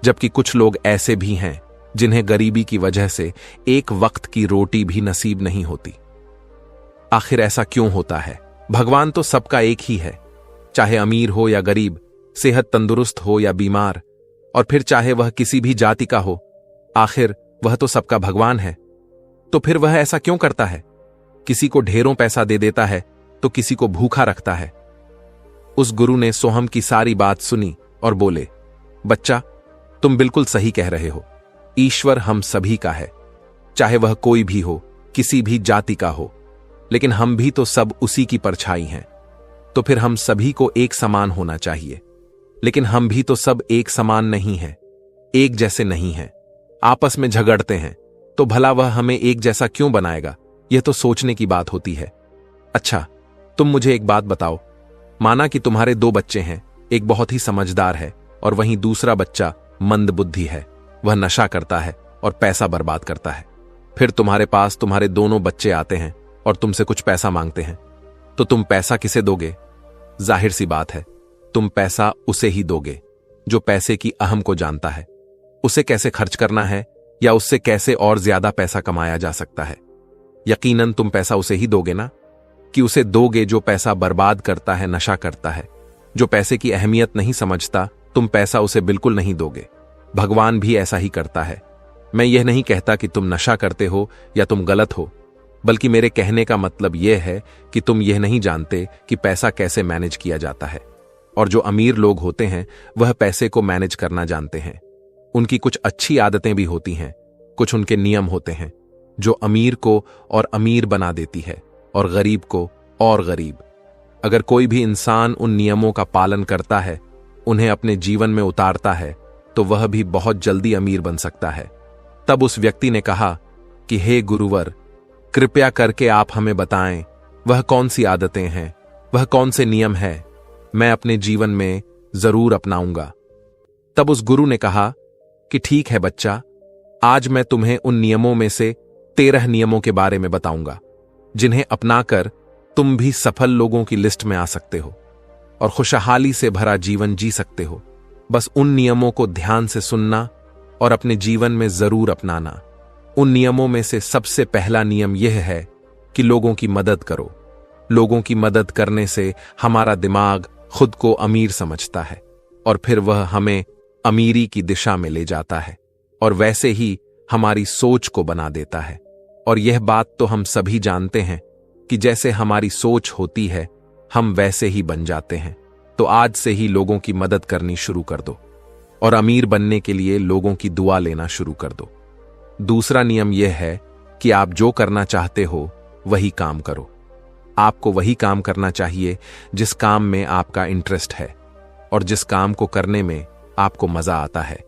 जबकि कुछ लोग ऐसे भी हैं जिन्हें गरीबी की वजह से एक वक्त की रोटी भी नसीब नहीं होती। आखिर ऐसा क्यों होता है? भगवान तो सबका एक ही है, चाहे अमीर हो या गरीब, सेहत तंदुरुस्त हो या बीमार, और फिर चाहे वह किसी भी जाति का हो, आखिर वह तो सबका भगवान है। तो फिर वह ऐसा क्यों करता है? किसी को ढेरों पैसा दे देता है तो किसी को भूखा रखता है। उस गुरु ने सोहम की सारी बात सुनी और बोले, बच्चा, तुम बिल्कुल सही कह रहे हो। ईश्वर हम सभी का है, चाहे वह कोई भी हो, किसी भी जाति का हो, लेकिन हम भी तो सब उसी की परछाई हैं। तो फिर हम सभी को एक समान होना चाहिए, लेकिन हम भी तो सब एक समान नहीं हैं, एक जैसे नहीं हैं, आपस में झगड़ते हैं, तो भला वह हमें एक जैसा क्यों बनाएगा? यह तो सोचने की बात होती है। अच्छा, तुम मुझे एक बात बताओ, माना कि तुम्हारे 2 बच्चे हैं, एक बहुत ही समझदार है और वहीं दूसरा बच्चा मंदबुद्धि है, वह नशा करता है और पैसा बर्बाद करता है। फिर तुम्हारे पास तुम्हारे दोनों बच्चे आते हैं और तुमसे कुछ पैसा मांगते हैं, तो तुम पैसा किसे दोगे? जाहिर सी बात है, तुम पैसा उसे ही दोगे जो पैसे की अहम को जानता है, उसे कैसे खर्च करना है या उससे कैसे और ज्यादा पैसा कमाया जा सकता है। यकीनन तुम पैसा उसे ही दोगे ना, कि उसे दोगे जो पैसा बर्बाद करता है, नशा करता है, जो पैसे की अहमियत नहीं समझता। तुम पैसा उसे बिल्कुल नहीं दोगे। भगवान भी ऐसा ही करता है। मैं यह नहीं कहता कि तुम नशा करते हो या तुम गलत हो, बल्कि मेरे कहने का मतलब यह है कि तुम यह नहीं जानते कि पैसा कैसे मैनेज किया जाता है। और जो अमीर लोग होते हैं वह पैसे को मैनेज करना जानते हैं। उनकी कुछ अच्छी आदतें भी होती हैं, कुछ उनके नियम होते हैं जो अमीर को और अमीर बना देती है और गरीब को और गरीब। अगर कोई भी इंसान उन नियमों का पालन करता है, उन्हें अपने जीवन में उतारता है, तो वह भी बहुत जल्दी अमीर बन सकता है। तब उस व्यक्ति ने कहा कि हे गुरुवर, कृपया करके आप हमें बताएं, वह कौन सी आदतें हैं, वह कौन से नियम है, मैं अपने जीवन में जरूर अपनाऊंगा। तब उस गुरु ने कहा कि ठीक है बच्चा, आज मैं तुम्हें उन नियमों में से 13 नियमों के बारे में बताऊंगा, जिन्हें अपनाकर तुम भी सफल लोगों की लिस्ट में आ सकते हो और खुशहाली से भरा जीवन जी सकते हो। बस उन नियमों को ध्यान से सुनना और अपने जीवन में जरूर अपनाना। उन नियमों में से सबसे पहला नियम यह है कि लोगों की मदद करो। लोगों की मदद करने से हमारा दिमाग खुद को अमीर समझता है और फिर वह हमें अमीरी की दिशा में ले जाता है और वैसे ही हमारी सोच को बना देता है। और यह बात तो हम सभी जानते हैं कि जैसे हमारी सोच होती है, हम वैसे ही बन जाते हैं। तो आज से ही लोगों की मदद करनी शुरू कर दो और अमीर बनने के लिए लोगों की दुआ लेना शुरू कर दो। दूसरा नियम यह है कि आप जो करना चाहते हो वही काम करो। आपको वही काम करना चाहिए जिस काम में आपका इंटरेस्ट है और जिस काम को करने में आपको मजा आता है।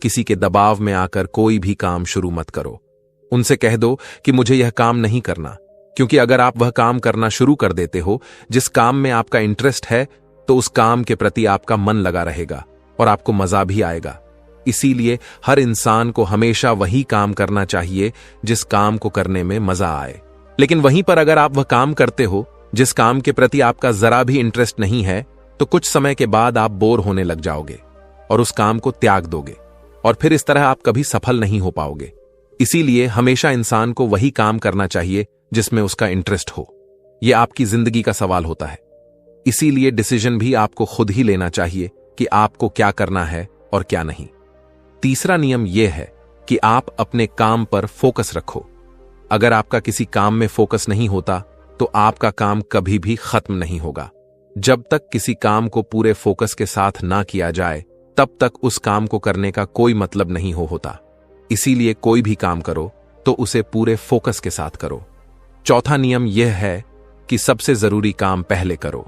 किसी के दबाव में आकर कोई भी काम शुरू मत करो। उनसे कह दो कि मुझे यह काम नहीं करना, क्योंकि अगर आप वह काम करना शुरू कर देते हो जिस काम में आपका इंटरेस्ट है, तो उस काम के प्रति आपका मन लगा रहेगा और आपको मजा भी आएगा। इसीलिए हर इंसान को हमेशा वही काम करना चाहिए जिस काम को करने में मजा आए। लेकिन वहीं पर अगर आप वह काम करते हो जिस काम के प्रति आपका जरा भी इंटरेस्ट नहीं है, तो कुछ समय के बाद आप बोर होने लग जाओगे और उस काम को त्याग दोगे और फिर इस तरह आप कभी सफल नहीं हो पाओगे। इसीलिए हमेशा इंसान को वही काम करना चाहिए जिसमें उसका इंटरेस्ट हो। यह आपकी जिंदगी का सवाल होता है। इसीलिए डिसीजन भी आपको खुद ही लेना चाहिए कि आपको क्या करना है और क्या नहीं। तीसरा नियम यह है कि कि आप अपने काम पर फोकस रखो। अगर आपका किसी काम में फोकस नहीं होता तो आपका काम कभी भी खत्म नहीं होगा। जब तक किसी काम को पूरे फोकस के साथ ना किया जाए तब तक उस काम को करने का कोई मतलब नहीं होता। इसीलिए कोई भी काम करो तो उसे पूरे फोकस के साथ करो। चौथा नियम यह है कि सबसे जरूरी काम पहले करो।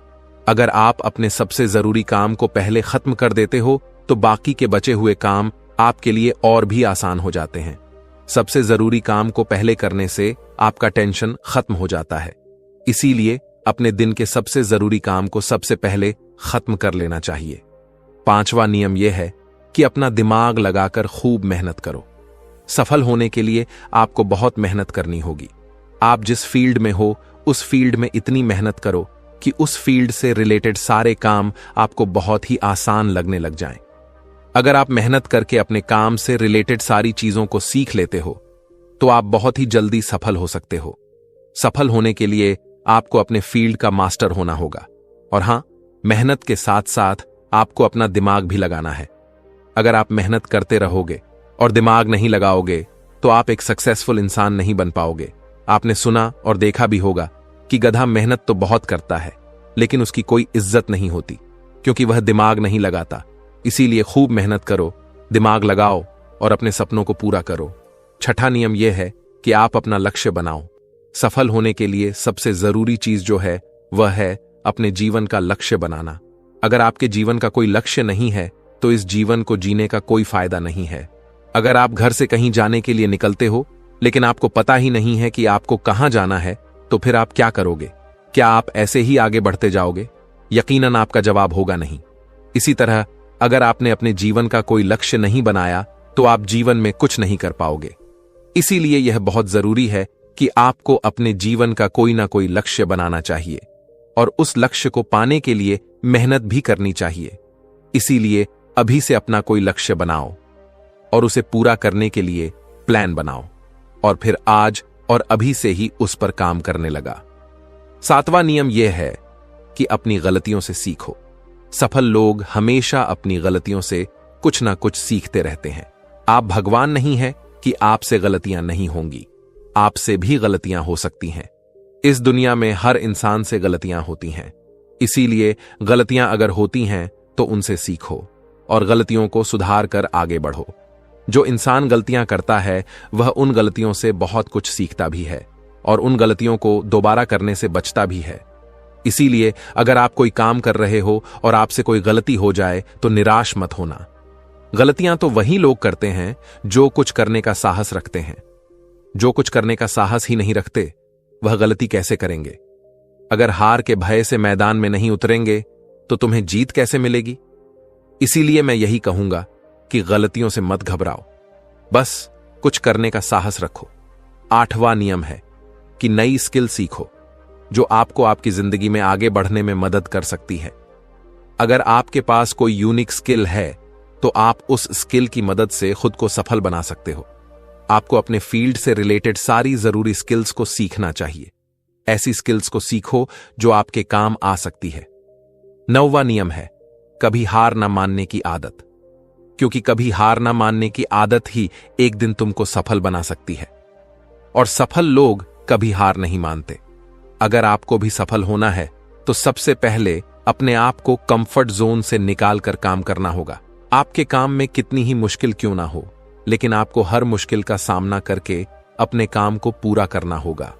अगर आप अपने सबसे जरूरी काम को पहले खत्म कर देते हो तो बाकी के बचे हुए काम आपके लिए और भी आसान हो जाते हैं। सबसे जरूरी काम को पहले करने से आपका टेंशन खत्म हो जाता है। इसीलिए अपने दिन के सबसे जरूरी काम को सबसे पहले खत्म कर लेना चाहिए। पांचवा नियम यह है कि अपना दिमाग लगाकर खूब मेहनत करो। सफल होने के लिए आपको बहुत मेहनत करनी होगी। आप जिस फील्ड में हो उस फील्ड में इतनी मेहनत करो कि उस फील्ड से रिलेटेड सारे काम आपको बहुत ही आसान लगने लग जाएं। अगर आप मेहनत करके अपने काम से रिलेटेड सारी चीजों को सीख लेते हो तो आप बहुत ही जल्दी सफल हो सकते हो। सफल होने के लिए आपको अपने फील्ड का मास्टर होना होगा। और हां, मेहनत के साथ साथ आपको अपना दिमाग भी लगाना है। अगर आप मेहनत करते रहोगे और दिमाग नहीं लगाओगे तो आप एक सक्सेसफुल इंसान नहीं बन पाओगे। आपने सुना और देखा भी होगा कि गधा मेहनत तो बहुत करता है लेकिन उसकी कोई इज्जत नहीं होती, क्योंकि वह दिमाग नहीं लगाता। इसीलिए खूब मेहनत करो, दिमाग लगाओ और अपने सपनों को पूरा करो। छठा नियम यह है कि आप अपना लक्ष्य बनाओ। सफल होने के लिए सबसे जरूरी चीज जो है वह है अपने जीवन का लक्ष्य बनाना। अगर आपके जीवन का कोई लक्ष्य नहीं है तो इस जीवन को जीने का कोई फायदा नहीं है। अगर आप घर से कहीं जाने के लिए निकलते हो लेकिन आपको पता ही नहीं है कि आपको कहां जाना है तो फिर आप क्या करोगे? क्या आप ऐसे ही आगे बढ़ते जाओगे? यकीनन आपका जवाब होगा नहीं। इसी तरह अगर आपने अपने जीवन का कोई लक्ष्य नहीं बनाया तो आप जीवन में कुछ नहीं कर पाओगे। इसीलिए यह बहुत जरूरी है कि आपको अपने जीवन का कोई ना कोई लक्ष्य बनाना चाहिए और उस लक्ष्य को पाने के लिए मेहनत भी करनी चाहिए। इसीलिए अभी से अपना कोई लक्ष्य बनाओ और उसे पूरा करने के लिए प्लान बनाओ और फिर आज और अभी से ही उस पर काम करने लगा। सातवां नियम यह है कि अपनी गलतियों से सीखो। सफल लोग हमेशा अपनी गलतियों से कुछ ना कुछ सीखते रहते हैं। आप भगवान नहीं हैं कि आपसे गलतियां नहीं होंगी। आपसे भी गलतियां हो सकती हैं। इस दुनिया में हर इंसान से गलतियां होती हैं। इसीलिए गलतियां अगर होती हैं तो उनसे सीखो और गलतियों को सुधार कर आगे बढ़ो। जो इंसान गलतियां करता है वह उन गलतियों से बहुत कुछ सीखता भी है और उन गलतियों को दोबारा करने से बचता भी है। इसीलिए अगर आप कोई काम कर रहे हो और आपसे कोई गलती हो जाए तो निराश मत होना। गलतियां तो वही लोग करते हैं जो कुछ करने का साहस रखते हैं। जो कुछ करने का साहस ही नहीं रखते वह गलती कैसे करेंगे? अगर हार के भय से मैदान में नहीं उतरेंगे तो तुम्हें जीत कैसे मिलेगी? इसीलिए मैं यही कहूंगा कि गलतियों से मत घबराओ, बस कुछ करने का साहस रखो। आठवां नियम है कि नई स्किल सीखो जो आपको आपकी जिंदगी में आगे बढ़ने में मदद कर सकती है। अगर आपके पास कोई यूनिक स्किल है तो आप उस स्किल की मदद से खुद को सफल बना सकते हो। आपको अपने फील्ड से रिलेटेड सारी जरूरी स्किल्स को सीखना चाहिए। ऐसी स्किल्स को सीखो जो आपके काम आ सकती है। 9वां नियम है कभी हार ना मानने की आदत, क्योंकि कभी हार ना मानने की आदत ही एक दिन तुमको सफल बना सकती है और सफल लोग कभी हार नहीं मानते। अगर आपको भी सफल होना है तो सबसे पहले अपने आप को कंफर्ट जोन से निकाल कर काम करना होगा। आपके काम में कितनी ही मुश्किल क्यों ना हो, लेकिन आपको हर मुश्किल का सामना करके अपने काम को पूरा करना होगा।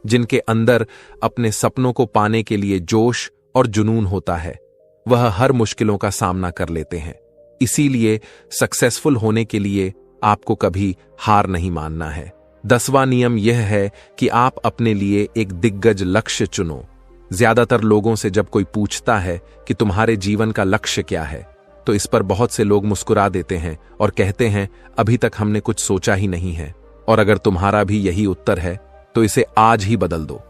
जिनके अंदर अपने सपनों को पाने के लिए जोश और जुनून होता है वह हर मुश्किलों का सामना कर लेते हैं। इसीलिए सक्सेसफुल होने के लिए आपको कभी हार नहीं मानना है। 10वां नियम यह है कि आप अपने लिए एक दिग्गज लक्ष्य चुनो। ज्यादातर लोगों से जब कोई पूछता है कि तुम्हारे जीवन का लक्ष्य क्या है तो इस पर बहुत से लोग मुस्कुरा देते हैं और कहते हैं अभी तक हमने कुछ सोचा ही नहीं है। और अगर तुम्हारा भी यही उत्तर है तो इसे आज ही बदल दो।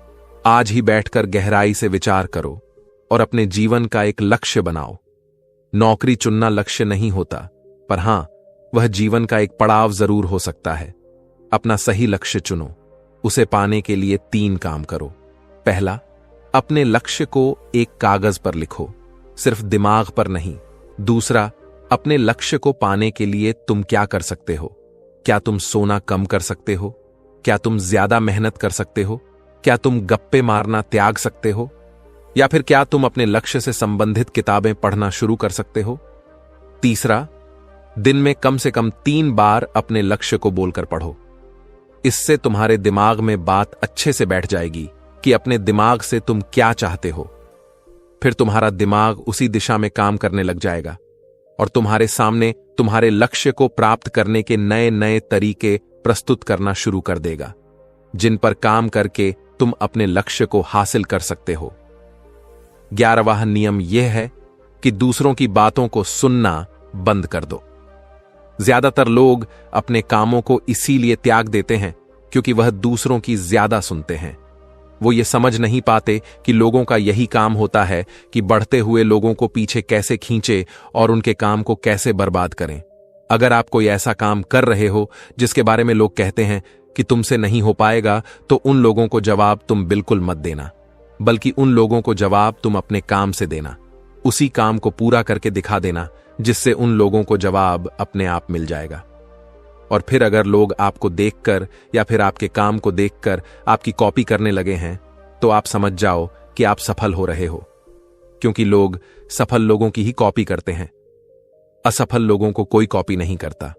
आज ही बैठकर गहराई से विचार करो और अपने जीवन का एक लक्ष्य बनाओ। नौकरी चुनना लक्ष्य नहीं होता, पर हां, वह जीवन का एक पड़ाव जरूर हो सकता है। अपना सही लक्ष्य चुनो। उसे पाने के लिए 3 काम करो। पहला, अपने लक्ष्य को एक कागज पर लिखो, सिर्फ दिमाग पर नहीं। दूसरा, अपने लक्ष्य को पाने के लिए तुम क्या कर सकते हो, क्या तुम सोना कम कर सकते हो? क्या तुम ज्यादा मेहनत कर सकते हो? क्या तुम गप्पे मारना त्याग सकते हो? या फिर क्या तुम अपने लक्ष्य से संबंधित किताबें पढ़ना शुरू कर सकते हो? तीसरा, दिन में कम से कम 3 बार अपने लक्ष्य को बोलकर पढ़ो। इससे तुम्हारे दिमाग में बात अच्छे से बैठ जाएगी कि अपने दिमाग से तुम क्या चाहते हो। फिर तुम्हारा दिमाग उसी दिशा में काम करने लग जाएगा और तुम्हारे सामने तुम्हारे लक्ष्य को प्राप्त करने के नए नए तरीके प्रस्तुत करना शुरू कर देगा, जिन पर काम करके तुम अपने लक्ष्य को हासिल कर सकते हो। 11वां नियम यह है कि दूसरों की बातों को सुनना बंद कर दो। ज्यादातर लोग अपने कामों को इसीलिए त्याग देते हैं क्योंकि वह दूसरों की ज्यादा सुनते हैं। वो ये समझ नहीं पाते कि लोगों का यही काम होता है कि बढ़ते हुए लोगों को पीछे कैसे खींचे और उनके काम को कैसे बर्बाद करें। अगर आप कोई ऐसा काम कर रहे हो जिसके बारे में लोग कहते हैं कि तुमसे नहीं हो पाएगा, तो उन लोगों को जवाब तुम बिल्कुल मत देना, बल्कि उन लोगों को जवाब तुम अपने काम से देना। उसी काम को पूरा करके दिखा देना जिससे उन लोगों को जवाब अपने आप मिल जाएगा। और फिर अगर लोग आपको देखकर या फिर आपके काम को देखकर आपकी कॉपी करने लगे हैं, तो आप समझ जाओ कि आप सफल हो रहे हो, क्योंकि लोग सफल लोगों की ही कॉपी करते हैं। असफल लोगों को कोई कॉपी नहीं करता।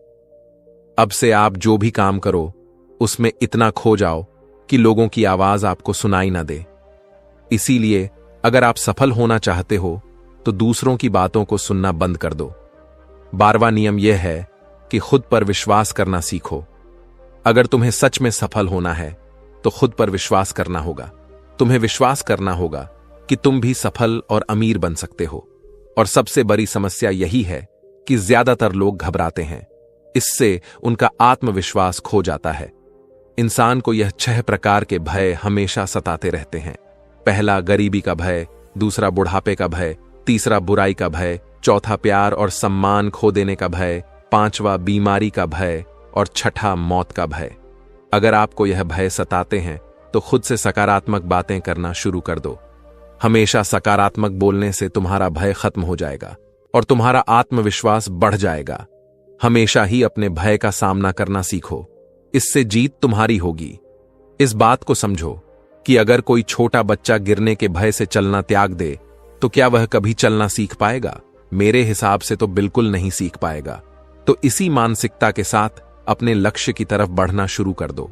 अब से आप जो भी काम करो उसमें इतना खो जाओ कि लोगों की आवाज आपको सुनाई ना दे। इसीलिए अगर आप सफल होना चाहते हो तो दूसरों की बातों को सुनना बंद कर दो। 12वां नियम यह है कि खुद पर विश्वास करना सीखो। अगर तुम्हें सच में सफल होना है तो खुद पर विश्वास करना होगा। तुम्हें विश्वास करना होगा कि तुम भी सफल और अमीर बन सकते हो। और सबसे बड़ी समस्या यही है कि ज्यादातर लोग घबराते हैं। इससे उनका आत्मविश्वास खो जाता है। इंसान को यह 6 प्रकार के भय हमेशा सताते रहते हैं। पहला गरीबी का भय, दूसरा बुढ़ापे का भय, तीसरा बुराई का भय, चौथा प्यार और सम्मान खो देने का भय, 5वां बीमारी का भय और 6ठा मौत का भय। अगर आपको यह भय सताते हैं तो खुद से सकारात्मक बातें करना शुरू कर दो। हमेशा सकारात्मक बोलने से तुम्हारा भय खत्म हो जाएगा और तुम्हारा आत्मविश्वास बढ़ जाएगा। हमेशा ही अपने भय का सामना करना सीखो, इससे जीत तुम्हारी होगी। इस बात को समझो कि अगर कोई छोटा बच्चा गिरने के भय से चलना त्याग दे तो क्या वह कभी चलना सीख पाएगा? मेरे हिसाब से तो बिल्कुल नहीं सीख पाएगा। तो इसी मानसिकता के साथ अपने लक्ष्य की तरफ बढ़ना शुरू कर दो।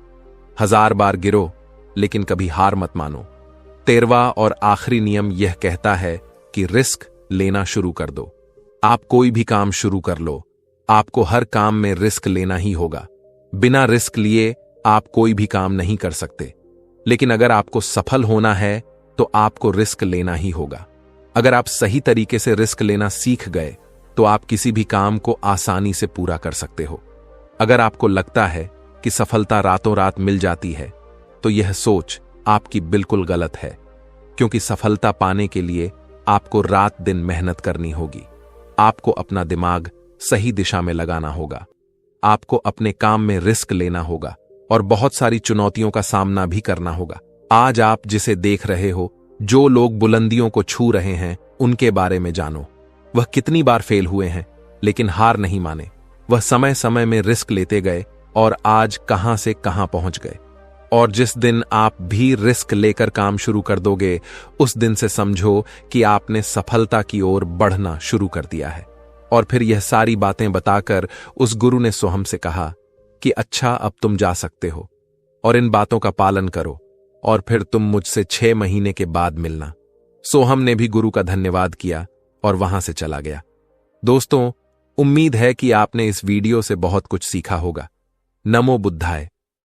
1000 बार गिरो लेकिन कभी हार मत मानो। 13वां और आखिरी नियम यह कहता है कि रिस्क लेना शुरू कर दो। आप कोई भी काम शुरू कर लो, आपको हर काम में रिस्क लेना ही होगा। बिना रिस्क लिए आप कोई भी काम नहीं कर सकते। लेकिन अगर आपको सफल होना है तो आपको रिस्क लेना ही होगा। अगर आप सही तरीके से रिस्क लेना सीख गए तो आप किसी भी काम को आसानी से पूरा कर सकते हो। अगर आपको लगता है कि सफलता रातों रात मिल जाती है तो यह सोच आपकी बिल्कुल गलत है, क्योंकि सफलता पाने के लिए आपको रात दिन मेहनत करनी होगी। आपको अपना दिमाग सही दिशा में लगाना होगा। आपको अपने काम में रिस्क लेना होगा और बहुत सारी चुनौतियों का सामना भी करना होगा। आज आप जिसे देख रहे हो, जो लोग बुलंदियों को छू रहे हैं, उनके बारे में जानो। वह कितनी बार फेल हुए हैं लेकिन हार नहीं माने। वह समय समय में रिस्क लेते गए और आज कहां से कहां पहुंच गए। और जिस दिन आप भी रिस्क लेकर काम शुरू कर दोगे, उस दिन से समझो कि आपने सफलता की ओर बढ़ना शुरू कर दिया है। और फिर यह सारी बातें बताकर उस गुरु ने सोहम से कहा कि अच्छा, अब तुम जा सकते हो और इन बातों का पालन करो और फिर तुम मुझसे 6 महीने के बाद मिलना। सोहम ने भी गुरु का धन्यवाद किया और वहां से चला गया। दोस्तों, उम्मीद है कि आपने इस वीडियो से बहुत कुछ सीखा होगा। नमो बुद्धाय।